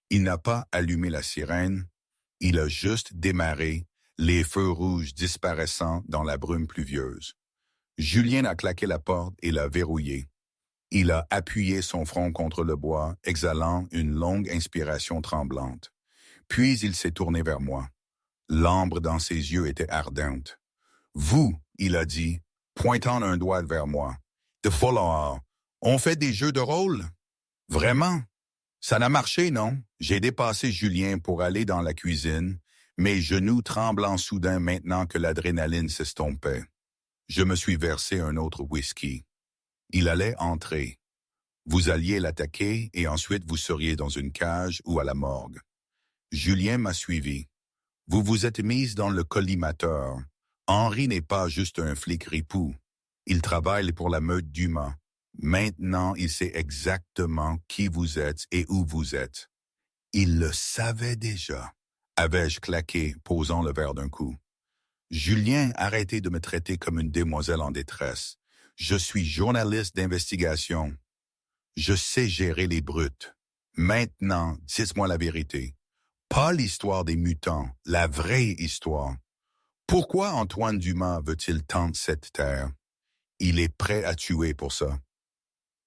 Il n'a pas allumé la sirène, il a juste démarré, les feux rouges disparaissant dans la brume pluvieuse. Julien a claqué la porte et l'a verrouillée. Il a appuyé son front contre le bois, exhalant une longue inspiration tremblante. Puis il s'est tourné vers moi. L'ambre dans ses yeux était ardente. « Vous, » il a dit, pointant un doigt vers moi, « de Folard, on fait des jeux de rôle? » « Vraiment? Ça n'a marché, non? » J'ai dépassé Julien pour aller dans la cuisine, mes genoux tremblant soudain maintenant que l'adrénaline s'estompait. Je me suis versé un autre whisky. Il allait entrer. Vous alliez l'attaquer et ensuite vous seriez dans une cage ou à la morgue. Julien m'a suivi. Vous vous êtes mise dans le collimateur. Henri n'est pas juste un flic ripou. Il travaille pour la meute Dumas. Maintenant, il sait exactement qui vous êtes et où vous êtes. Il le savait déjà, avais-je claqué, posant le verre d'un coup. Julien, arrêtez de me traiter comme une demoiselle en détresse. Je suis journaliste d'investigation. Je sais gérer les brutes. Maintenant, dites-moi la vérité. Pas l'histoire des mutants, la vraie histoire. Pourquoi Antoine Dumas veut-il tant cette terre? Il est prêt à tuer pour ça.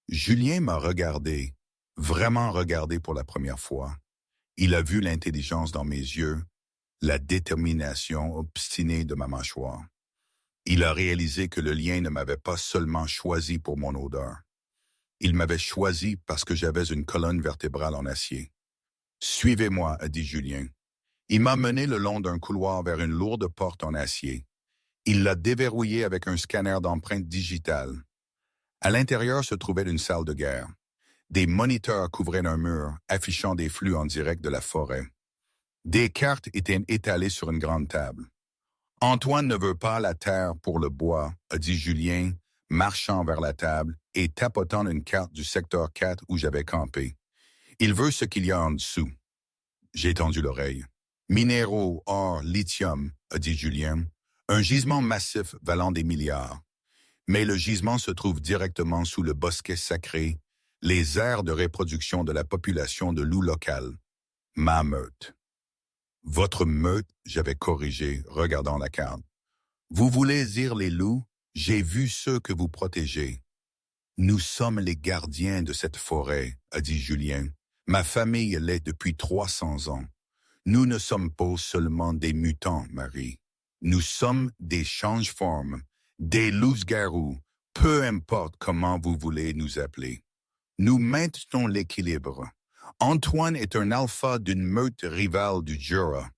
Julien m'a regardé, vraiment regardé pour la première fois. Il a vu l'intelligence dans mes yeux, la détermination obstinée de ma mâchoire. Il a réalisé que le lien ne m'avait pas seulement choisi pour mon odeur. Il m'avait choisi parce que j'avais une colonne vertébrale en acier. « Suivez-moi » a dit Julien. Il m'a mené le long d'un couloir vers une lourde porte en acier. Il l'a déverrouillée avec un scanner d'empreintes digitales. À l'intérieur se trouvait une salle de guerre. Des moniteurs couvraient un mur, affichant des flux en direct de la forêt. Des cartes étaient étalées sur une grande table. « Antoine ne veut pas la terre pour le bois » a dit Julien, marchant vers la table et tapotant une carte du secteur 4 où j'avais campé. « Il veut ce qu'il y a en dessous. » J'ai tendu l'oreille. « Minéraux, or, lithium » a dit Julien. « Un gisement massif valant des milliards. Mais le gisement se trouve directement sous le bosquet sacré, les aires de reproduction de la population de loups locales. Ma meute. » Votre meute, j'avais corrigé, regardant la carte. Vous voulez dire les loups? J'ai vu ceux que vous protégez. Nous sommes les gardiens de cette forêt, a dit Julien. Ma famille l'est depuis 300 ans. Nous ne sommes pas seulement des mutants, Marie. Nous sommes des change-formes, des loups-garous, peu importe comment vous voulez nous appeler. Nous maintenons l'équilibre. Antoine est un alpha d'une meute rivale du Jura.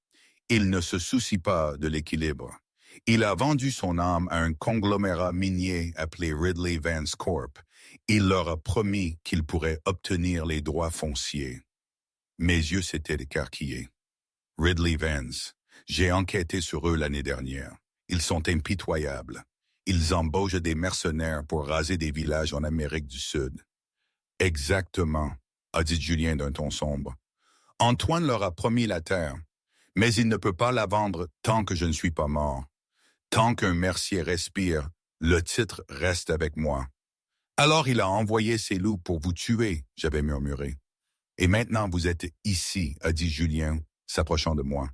Il ne se soucie pas de l'équilibre. Il a vendu son âme à un conglomérat minier appelé Ridley Vance Corp. Il leur a promis qu'il pourrait obtenir les droits fonciers. Mes yeux s'étaient écarquillés. Ridley Vance. J'ai enquêté sur eux l'année dernière. Ils sont impitoyables. Ils embauchent des mercenaires pour raser des villages en Amérique du Sud. Exactement, a dit Julien d'un ton sombre. Antoine leur a promis la terre, mais il ne peut pas la vendre tant que je ne suis pas mort. Tant qu'un mercier respire, le titre reste avec moi. Alors il a envoyé ses loups pour vous tuer, j'avais murmuré. Et maintenant vous êtes ici, a dit Julien, s'approchant de moi.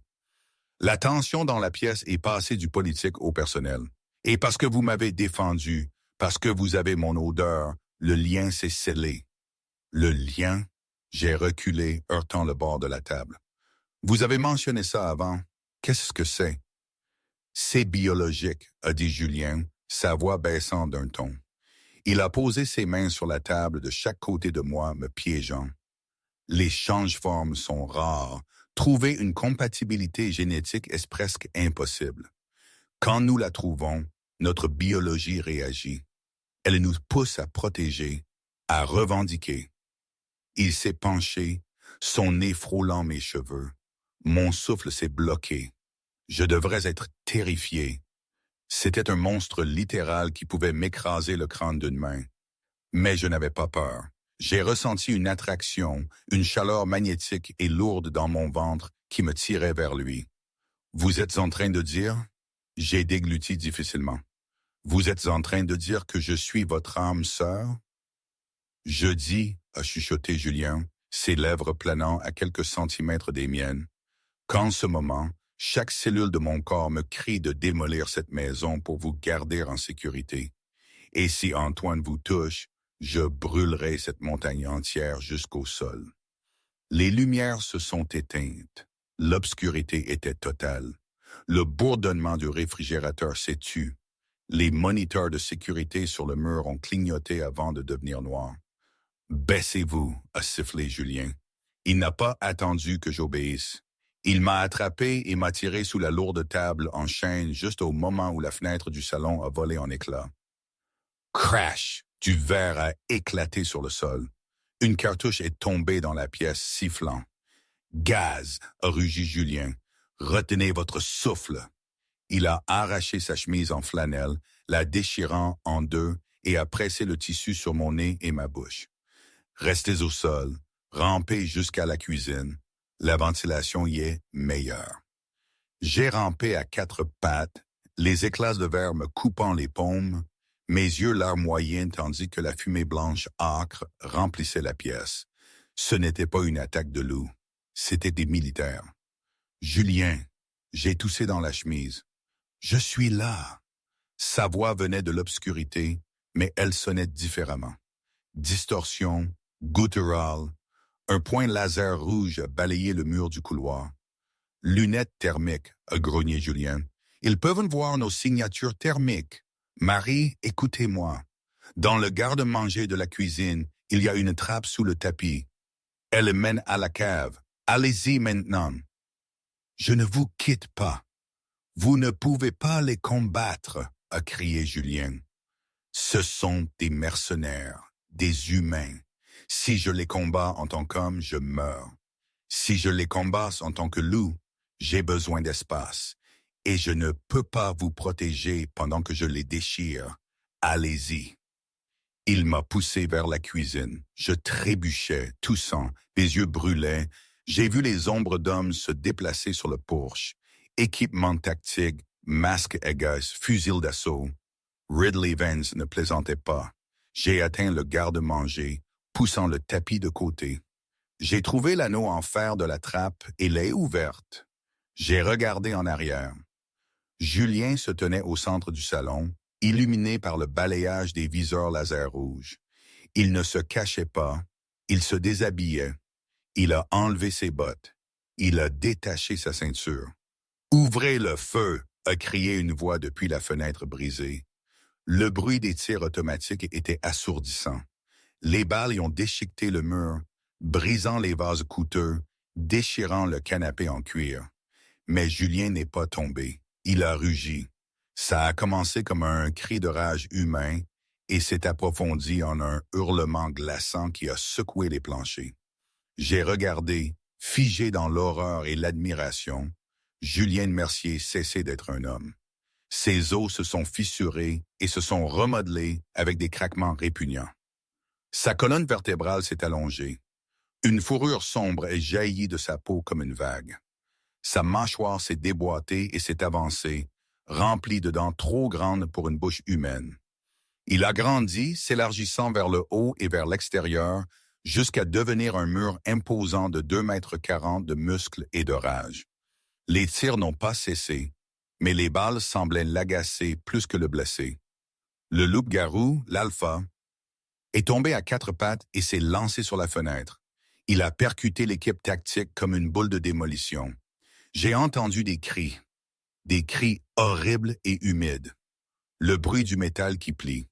La tension dans la pièce est passée du politique au personnel. Et parce que vous m'avez défendu, parce que vous avez mon odeur, le lien s'est scellé. Le lien? J'ai reculé, heurtant le bord de la table. Vous avez mentionné ça avant. Qu'est-ce que c'est? C'est biologique, a dit Julien, sa voix baissant d'un ton. Il a posé ses mains sur la table de chaque côté de moi, me piégeant. Les change-formes sont rares. Trouver une compatibilité génétique est presque impossible. Quand nous la trouvons, notre biologie réagit. Elle nous pousse à protéger, à revendiquer. Il s'est penché, son nez frôlant mes cheveux. Mon souffle s'est bloqué. Je devrais être terrifié. C'était un monstre littéral qui pouvait m'écraser le crâne d'une main. Mais je n'avais pas peur. J'ai ressenti une attraction, une chaleur magnétique et lourde dans mon ventre qui me tirait vers lui. Vous êtes en train de dire? J'ai dégluti difficilement. Vous êtes en train de dire que je suis votre âme sœur? Je dis, a chuchoté Julien, ses lèvres planant à quelques centimètres des miennes, qu'en ce moment, chaque cellule de mon corps me crie de démolir cette maison pour vous garder en sécurité. Et si Antoine vous touche, je brûlerai cette montagne entière jusqu'au sol. Les lumières se sont éteintes. L'obscurité était totale. Le bourdonnement du réfrigérateur s'est tu. Les moniteurs de sécurité sur le mur ont clignoté avant de devenir noirs. « Baissez-vous » a sifflé Julien. Il n'a pas attendu que j'obéisse. Il m'a attrapé et m'a tiré sous la lourde table en chaîne juste au moment où la fenêtre du salon a volé en éclats. Crash! Du verre a éclaté sur le sol. Une cartouche est tombée dans la pièce, sifflant. Gaz! A rugi Julien. Retenez votre souffle! Il a arraché sa chemise en flanelle, la déchirant en deux, et a pressé le tissu sur mon nez et ma bouche. Restez au sol, rampez jusqu'à la cuisine. La ventilation y est meilleure. J'ai rampé à quatre pattes, les éclats de verre me coupant les paumes, mes yeux larmoyants tandis que la fumée blanche âcre remplissait la pièce. Ce n'était pas une attaque de loup, c'était des militaires. Julien, j'ai toussé dans la chemise. Je suis là. Sa voix venait de l'obscurité, mais elle sonnait différemment. Distorsion, guttural, un point laser rouge a balayé le mur du couloir. Lunettes thermiques, a grogné Julien. Ils peuvent voir nos signatures thermiques. Marie, écoutez-moi. Dans le garde-manger de la cuisine, il y a une trappe sous le tapis. Elle mène à la cave. Allez-y maintenant. Je ne vous quitte pas. Vous ne pouvez pas les combattre, a crié Julien. Ce sont des mercenaires, des humains. Si je les combats en tant qu'homme, je meurs. Si je les combats en tant que loup, j'ai besoin d'espace. Et je ne peux pas vous protéger pendant que je les déchire. Allez-y. Il m'a poussé vers la cuisine. Je trébuchais, toussant, les yeux brûlaient. J'ai vu les ombres d'hommes se déplacer sur le porche. Équipement tactique, masque Aegis, fusil d'assaut. Ridley Vance ne plaisantait pas. J'ai atteint le garde-manger, poussant le tapis de côté. J'ai trouvé l'anneau en fer de la trappe et l'ai ouverte. J'ai regardé en arrière. Julien se tenait au centre du salon, illuminé par le balayage des viseurs laser rouges. Il ne se cachait pas, il se déshabillait. Il a enlevé ses bottes. Il a détaché sa ceinture. « Ouvrez le feu !» a crié une voix depuis la fenêtre brisée. Le bruit des tirs automatiques était assourdissant. Les balles y ont déchiqueté le mur, brisant les vases coûteux, déchirant le canapé en cuir. Mais Julien n'est pas tombé. Il a rugi. Ça a commencé comme un cri de rage humain et s'est approfondi en un hurlement glaçant qui a secoué les planchers. J'ai regardé, figé dans l'horreur et l'admiration. Julien Mercier cessait d'être un homme. Ses os se sont fissurés et se sont remodelés avec des craquements répugnants. Sa colonne vertébrale s'est allongée. Une fourrure sombre est jaillie de sa peau comme une vague. Sa mâchoire s'est déboîtée et s'est avancée, remplie de dents trop grandes pour une bouche humaine. Il a grandi, s'élargissant vers le haut et vers l'extérieur, jusqu'à devenir un mur imposant de 2,40 m de muscles et de rage. Les tirs n'ont pas cessé, mais les balles semblaient l'agacer plus que le blesser. Le loup-garou, l'alpha, est tombé à quatre pattes et s'est lancé sur la fenêtre. Il a percuté l'équipe tactique comme une boule de démolition. J'ai entendu des cris horribles et humides. Le bruit du métal qui plie.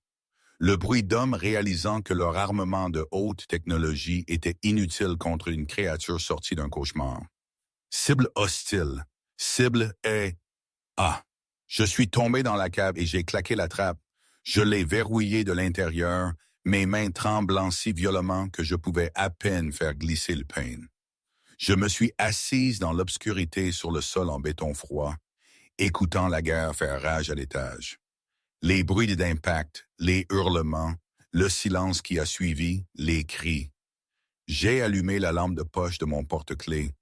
Le bruit d'hommes réalisant que leur armement de haute technologie était inutile contre une créature sortie d'un cauchemar. Cible hostile. Cible est... Ah! Je suis tombé dans la cave et j'ai claqué la trappe. Je l'ai verrouillée de l'intérieur, mes mains tremblant si violemment que je pouvais à peine faire glisser le pain. Je me suis assise dans l'obscurité sur le sol en béton froid, écoutant la guerre faire rage à l'étage. Les bruits d'impact, les hurlements, le silence qui a suivi, les cris. J'ai allumé la lampe de poche de mon porte-clés.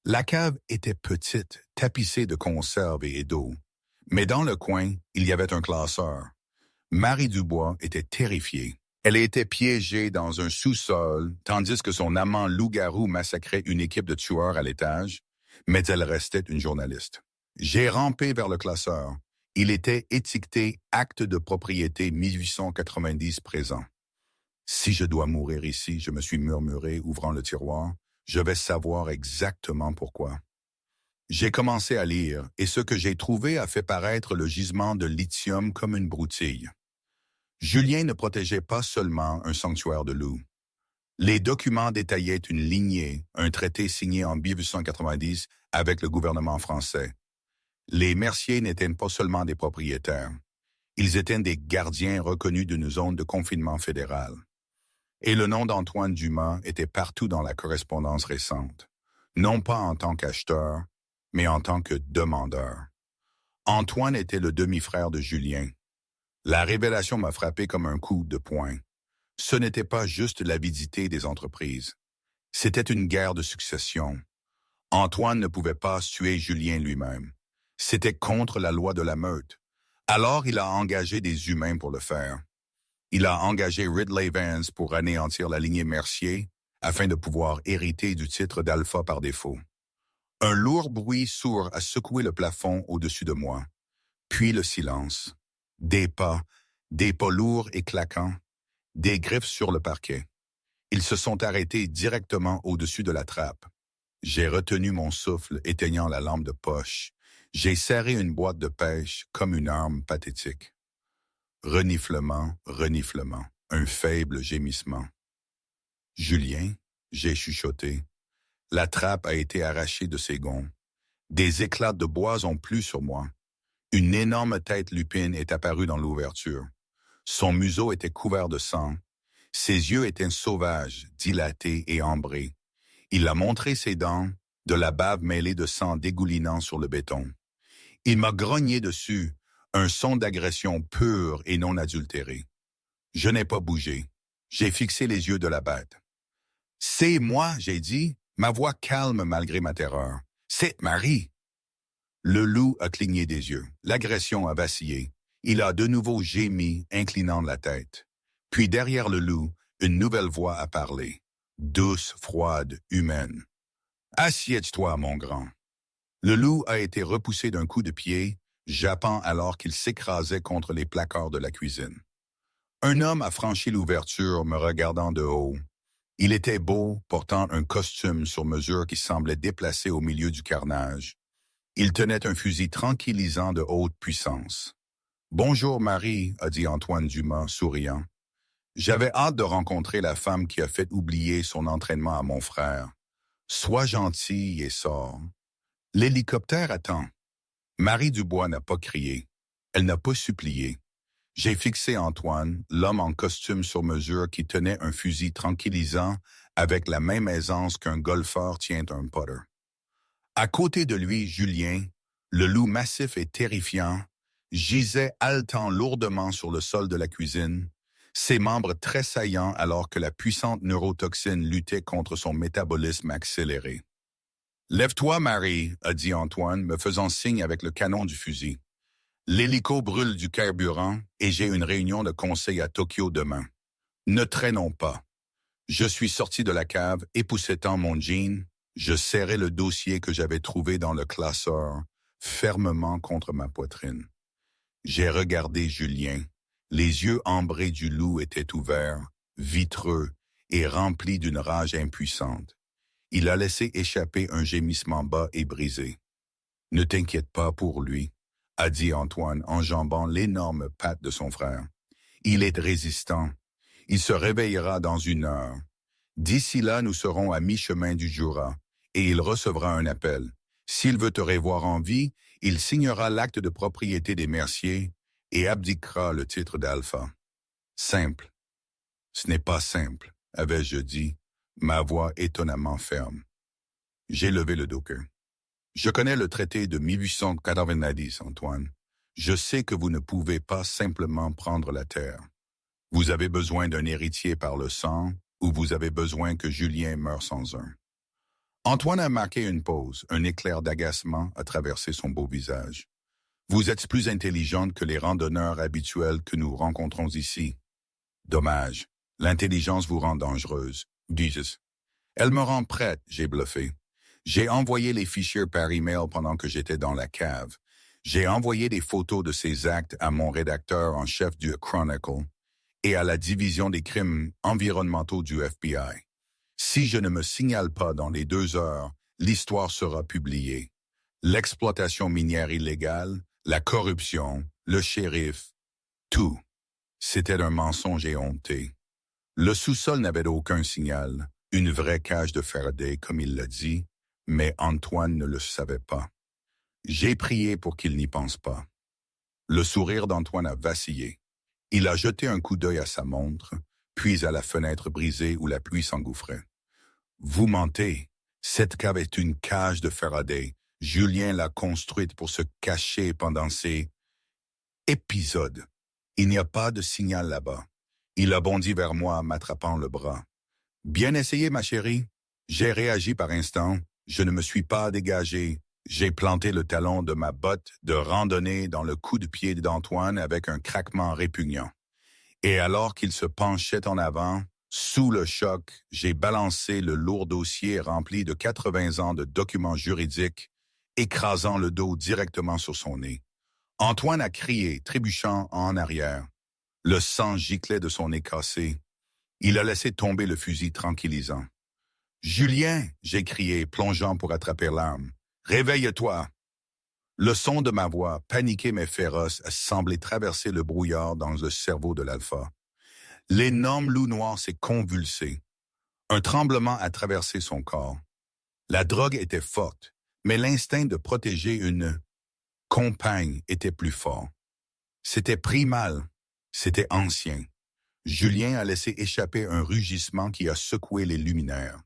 La cave était petite, tapissée de conserves et d'eau. Mais dans le coin, il y avait un classeur. Marie Dubois était terrifiée. Elle était piégée dans un sous-sol, tandis que son amant loup-garou massacrait une équipe de tueurs à l'étage, mais elle restait une journaliste. J'ai rampé vers le classeur. Il était étiqueté « Acte de propriété 1890 présent ». Si je dois mourir ici, je me suis murmuré, ouvrant le tiroir, je vais savoir exactement pourquoi. J'ai commencé à lire, et ce que j'ai trouvé a fait paraître le gisement de lithium comme une broutille. Julien ne protégeait pas seulement un sanctuaire de loups. Les documents détaillaient une lignée, un traité signé en 1890 avec le gouvernement français. Les Merciers n'étaient pas seulement des propriétaires. Ils étaient des gardiens reconnus d'une zone de confinement fédérale. Et le nom d'Antoine Dumas était partout dans la correspondance récente, non pas en tant qu'acheteur, mais en tant que demandeur. Antoine était le demi-frère de Julien. La révélation m'a frappé comme un coup de poing. Ce n'était pas juste l'avidité des entreprises. C'était une guerre de succession. Antoine ne pouvait pas tuer Julien lui-même. C'était contre la loi de la meute. Alors il a engagé des humains pour le faire. Il a engagé Ridley Vance pour anéantir la lignée Mercier afin de pouvoir hériter du titre d'alpha par défaut. Un lourd bruit sourd a secoué le plafond au-dessus de moi. Puis le silence. Des pas lourds et claquants, des griffes sur le parquet. Ils se sont arrêtés directement au-dessus de la trappe. J'ai retenu mon souffle, éteignant la lampe de poche. J'ai serré une boîte de pêche comme une arme pathétique. Reniflement, un faible gémissement. Julien, j'ai chuchoté. La trappe a été arrachée de ses gonds. Des éclats de bois ont plu sur moi. Une énorme tête lupine est apparue dans l'ouverture. Son museau était couvert de sang. Ses yeux étaient sauvages, dilatés et ambrés. Il a montré ses dents, de la bave mêlée de sang dégoulinant sur le béton. Il m'a grogné dessus, un son d'agression pur et non adultéré. Je n'ai pas bougé. J'ai fixé les yeux de la bête. « C'est moi », j'ai dit, ma voix calme malgré ma terreur. « C'est Marie ». Le loup a cligné des yeux. L'agression a vacillé. Il a de nouveau gémi, inclinant la tête. Puis derrière le loup, une nouvelle voix a parlé. Douce, froide, humaine. « Assieds-toi, mon grand. » Le loup a été repoussé d'un coup de pied, jappant alors qu'il s'écrasait contre les placards de la cuisine. Un homme a franchi l'ouverture, me regardant de haut. Il était beau, portant un costume sur mesure qui semblait déplacé au milieu du carnage. Il tenait un fusil tranquillisant de haute puissance. « Bonjour Marie », a dit Antoine Dumas, souriant. J'avais hâte de rencontrer la femme qui a fait oublier son entraînement à mon frère. Sois gentille et sors. L'hélicoptère attend. Marie Dubois n'a pas crié. Elle n'a pas supplié. J'ai fixé Antoine, l'homme en costume sur mesure qui tenait un fusil tranquillisant avec la même aisance qu'un golfeur tient un putter. À côté de lui, Julien, le loup massif et terrifiant, gisait haletant lourdement sur le sol de la cuisine, ses membres tressaillant alors que la puissante neurotoxine luttait contre son métabolisme accéléré. « Lève-toi, Marie », a dit Antoine, me faisant signe avec le canon du fusil. « L'hélico brûle du carburant et j'ai une réunion de conseil à Tokyo demain. Ne traînons pas. » Je suis sorti de la cave, époussetant mon jean. Je serrai le dossier que j'avais trouvé dans le classeur fermement contre ma poitrine. J'ai regardé Julien. Les yeux ambrés du loup étaient ouverts, vitreux et remplis d'une rage impuissante. Il a laissé échapper un gémissement bas et brisé. « Ne t'inquiète pas pour lui », a dit Antoine, enjambant l'énorme patte de son frère. « Il est résistant. Il se réveillera dans 1 heure. D'ici là, nous serons à mi-chemin du Jura, et il recevra un appel. S'il veut te revoir en vie, il signera l'acte de propriété des Merciers et abdiquera le titre d'Alpha. » Simple. Ce n'est pas simple, avais-je dit, ma voix étonnamment ferme. J'ai levé le docker. Je connais le traité de 1890, Antoine. Je sais que vous ne pouvez pas simplement prendre la terre. Vous avez besoin d'un héritier par le sang, ou vous avez besoin que Julien meure sans un. Antoine a marqué une pause, un éclair d'agacement a traversé son beau visage. Vous êtes plus intelligente que les randonneurs habituels que nous rencontrons ici. Dommage, l'intelligence vous rend dangereuse, dis-je. Elle me rend prête, j'ai bluffé. J'ai envoyé les fichiers par email pendant que j'étais dans la cave. J'ai envoyé des photos de ces actes à mon rédacteur en chef du Chronicle et à la division des crimes environnementaux du FBI. Si je ne me signale pas dans les 2 heures, l'histoire sera publiée. L'exploitation minière illégale, la corruption, le shérif, tout. C'était un mensonge éhonté. Le sous-sol n'avait aucun signal, une vraie cage de Faraday, comme il l'a dit, mais Antoine ne le savait pas. J'ai prié pour qu'il n'y pense pas. Le sourire d'Antoine a vacillé. Il a jeté un coup d'œil à sa montre, puis à la fenêtre brisée où la pluie s'engouffrait. « Vous mentez. Cette cave est une cage de Faraday. Julien l'a construite pour se cacher pendant ces épisodes. Il n'y a pas de signal là-bas. » Il a bondi vers moi, m'attrapant le bras. « Bien essayé, ma chérie. » J'ai réagi par instant. Je ne me suis pas dégagé. J'ai planté le talon de ma botte de randonnée dans le coup de pied d'Antoine avec un craquement répugnant. Et alors qu'il se penchait en avant, sous le choc, j'ai balancé le lourd dossier rempli de 80 ans de documents juridiques, écrasant le dos directement sur son nez. Antoine a crié, trébuchant en arrière. Le sang giclait de son nez cassé. Il a laissé tomber le fusil tranquillisant. « Julien !» j'ai crié, plongeant pour attraper l'arme. « Réveille-toi !» Le son de ma voix, paniqué mais féroce, a semblé traverser le brouillard dans le cerveau de l'Alpha. L'énorme loup noir s'est convulsé. Un tremblement a traversé son corps. La drogue était forte, mais l'instinct de protéger une compagne était plus fort. C'était primal, c'était ancien. Julien a laissé échapper un rugissement qui a secoué les luminaires.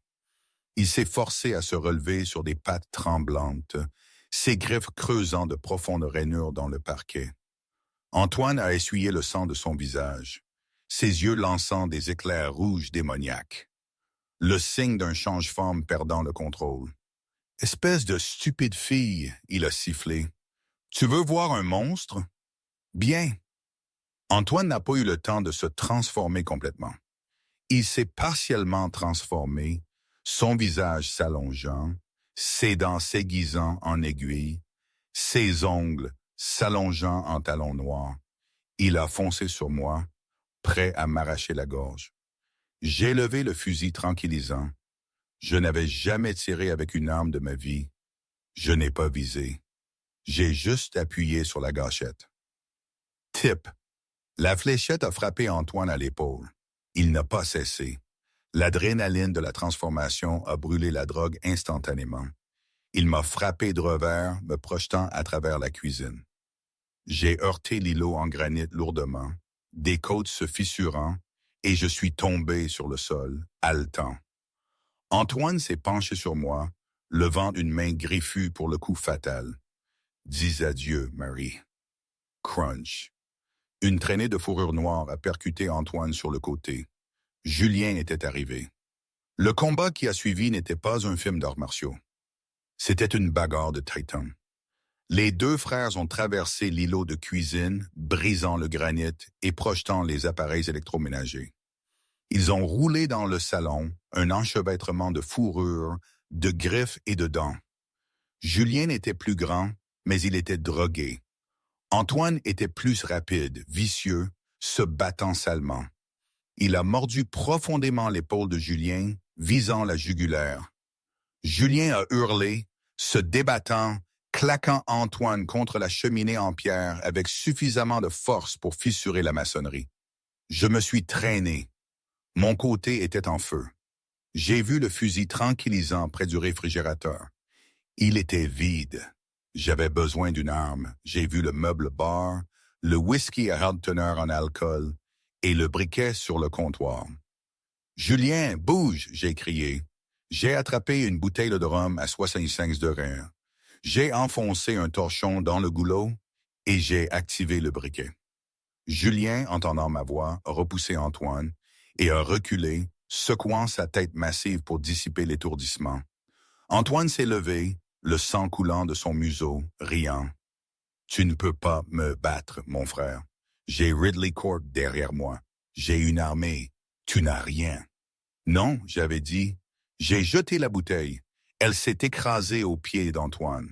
Il s'est forcé à se relever sur des pattes tremblantes, ses griffes creusant de profondes rainures dans le parquet. Antoine a essuyé le sang de son visage, ses yeux lançant des éclairs rouges démoniaques. Le signe d'un change-forme perdant le contrôle. « Espèce de stupide fille !» il a sifflé. « Tu veux voir un monstre? Bien. » Antoine n'a pas eu le temps de se transformer complètement. Il s'est partiellement transformé, son visage s'allongeant, ses dents s'aiguisant en aiguilles, ses ongles s'allongeant en talons noirs. Il a foncé sur moi, prêt à m'arracher la gorge. J'ai levé le fusil tranquillisant. Je n'avais jamais tiré avec une arme de ma vie. Je n'ai pas visé. J'ai juste appuyé sur la gâchette. Tip. La fléchette a frappé Antoine à l'épaule. Il n'a pas cessé. L'adrénaline de la transformation a brûlé la drogue instantanément. Il m'a frappé de revers, me projetant à travers la cuisine. J'ai heurté l'îlot en granit lourdement, des côtes se fissurant, et je suis tombé sur le sol, haletant. Antoine s'est penché sur moi, levant une main griffue pour le coup fatal. « Dis adieu, Marie. » Crunch. Une traînée de fourrure noire a percuté Antoine sur le côté. Julien était arrivé. Le combat qui a suivi n'était pas un film d'arts martiaux. C'était une bagarre de titans. Les 2 frères ont traversé l'îlot de cuisine, brisant le granit et projetant les appareils électroménagers. Ils ont roulé dans le salon, un enchevêtrement de fourrure, de griffes et de dents. Julien était plus grand, mais il était drogué. Antoine était plus rapide, vicieux, se battant salement. Il a mordu profondément l'épaule de Julien, visant la jugulaire. Julien a hurlé, se débattant, claquant Antoine contre la cheminée en pierre avec suffisamment de force pour fissurer la maçonnerie. Je me suis traîné. Mon côté était en feu. J'ai vu le fusil tranquillisant près du réfrigérateur. Il était vide. J'avais besoin d'une arme. J'ai vu le meuble bar, le whisky à haute teneur en alcool et le briquet sur le comptoir. « Julien, bouge !» j'ai crié. J'ai attrapé une bouteille de rhum à 65 degrés. J'ai enfoncé un torchon dans le goulot et j'ai activé le briquet. Julien, entendant ma voix, a repoussé Antoine et a reculé, secouant sa tête massive pour dissiper l'étourdissement. Antoine s'est levé, le sang coulant de son museau, riant. « Tu ne peux pas me battre, mon frère. J'ai Ridley Court derrière moi. J'ai une armée. Tu n'as rien. » Non, j'avais dit. J'ai jeté la bouteille. Elle s'est écrasée aux pieds d'Antoine.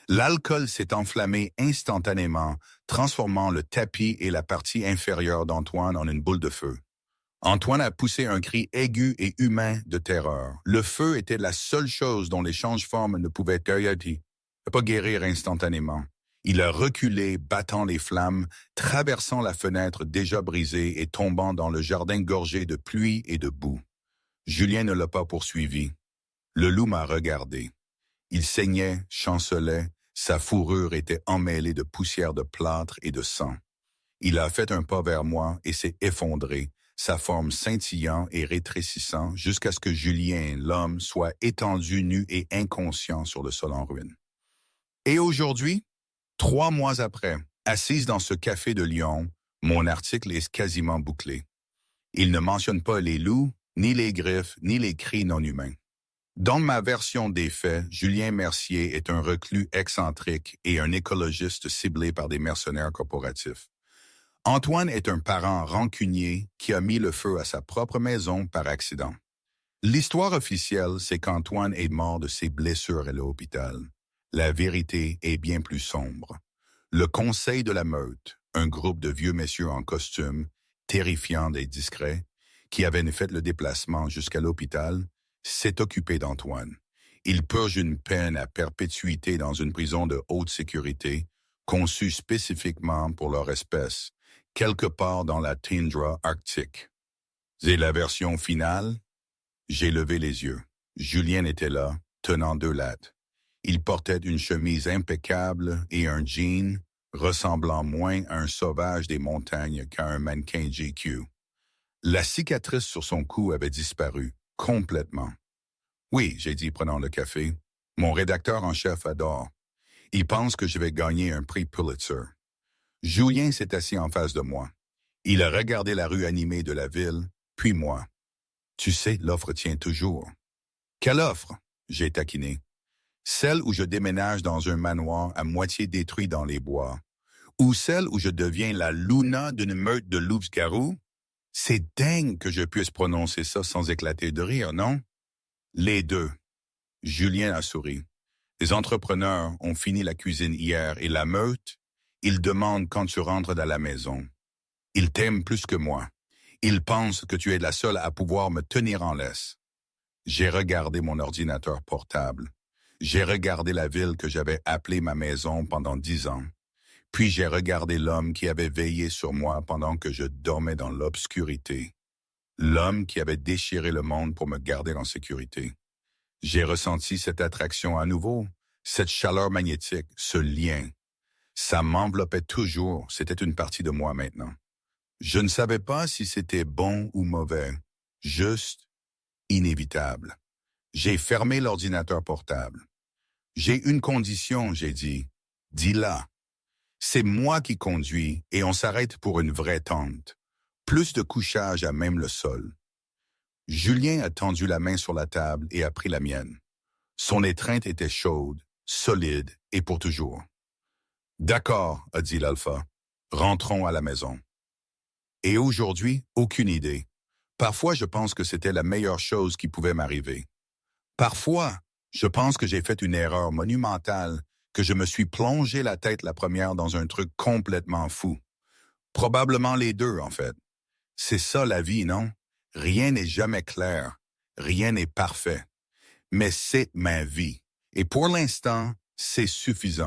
L'alcool s'est enflammé instantanément, transformant le tapis et la partie inférieure d'Antoine en une boule de feu. Antoine a poussé un cri aigu et humain de terreur. Le feu était la seule chose dont les change-formes ne pouvaient pas guérir instantanément. Il a reculé, battant les flammes, traversant la fenêtre déjà brisée et tombant dans le jardin gorgé de pluie et de boue. Julien ne l'a pas poursuivi. Le loup m'a regardé. Il saignait, chancelait, sa fourrure était emmêlée de poussière de plâtre et de sang. Il a fait un pas vers moi et s'est effondré, sa forme scintillant et rétrécissant jusqu'à ce que Julien, l'homme, soit étendu nu et inconscient sur le sol en ruine. Et aujourd'hui, 3 mois après, assise dans ce café de Lyon, mon article est quasiment bouclé. Il ne mentionne pas les loups, ni les griffes, ni les cris non humains. Dans ma version des faits, Julien Mercier est un reclus excentrique et un écologiste ciblé par des mercenaires corporatifs. Antoine est un parent rancunier qui a mis le feu à sa propre maison par accident. L'histoire officielle, c'est qu'Antoine est mort de ses blessures à l'hôpital. La vérité est bien plus sombre. Le Conseil de la Meute, un groupe de vieux messieurs en costume, terrifiants et discrets, qui avaient fait le déplacement jusqu'à l'hôpital, s'est occupé d'Antoine. Il purge une peine à perpétuité dans une prison de haute sécurité, conçue spécifiquement pour leur espèce, quelque part dans la toundra arctique. Et la version finale? J'ai levé les yeux. Julien était là, tenant 2 lattes. Il portait une chemise impeccable et un jean ressemblant moins à un sauvage des montagnes qu'à un mannequin GQ. La cicatrice sur son cou avait disparu, complètement. Oui, j'ai dit prenant le café, mon rédacteur en chef adore. Il pense que je vais gagner un prix Pulitzer. Julien s'est assis en face de moi. Il a regardé la rue animée de la ville, puis moi. Tu sais, l'offre tient toujours. Quelle offre? J'ai taquiné. Celle où je déménage dans un manoir à moitié détruit dans les bois, ou celle où je deviens la Luna d'une meute de loups-garous? C'est dingue que je puisse prononcer ça sans éclater de rire, non? Les deux. Julien a souri. Les entrepreneurs ont fini la cuisine hier et la meute, ils demandent quand tu rentres dans la maison. Ils t'aiment plus que moi. Ils pensent que tu es la seule à pouvoir me tenir en laisse. J'ai regardé mon ordinateur portable. J'ai regardé la ville que j'avais appelée ma maison pendant 10 ans. Puis j'ai regardé l'homme qui avait veillé sur moi pendant que je dormais dans l'obscurité. L'homme qui avait déchiré le monde pour me garder en sécurité. J'ai ressenti cette attraction à nouveau, cette chaleur magnétique, ce lien. Ça m'enveloppait toujours, c'était une partie de moi maintenant. Je ne savais pas si c'était bon ou mauvais, juste inévitable. J'ai fermé l'ordinateur portable. J'ai une condition, j'ai dit. Dis-la. C'est moi qui conduis et on s'arrête pour une vraie tente. Plus de couchage à même le sol. Julien a tendu la main sur la table et a pris la mienne. Son étreinte était chaude, solide et pour toujours. D'accord, a dit l'alpha. Rentrons à la maison. Et aujourd'hui, aucune idée. Parfois, je pense que c'était la meilleure chose qui pouvait m'arriver. Parfois, Je pense que j'ai fait une erreur monumentale, que je me suis plongé la tête la première dans un truc complètement fou. Probablement les deux, en fait. C'est ça la vie, non? Rien n'est jamais clair. Rien n'est parfait. Mais c'est ma vie. Et pour l'instant, c'est suffisant.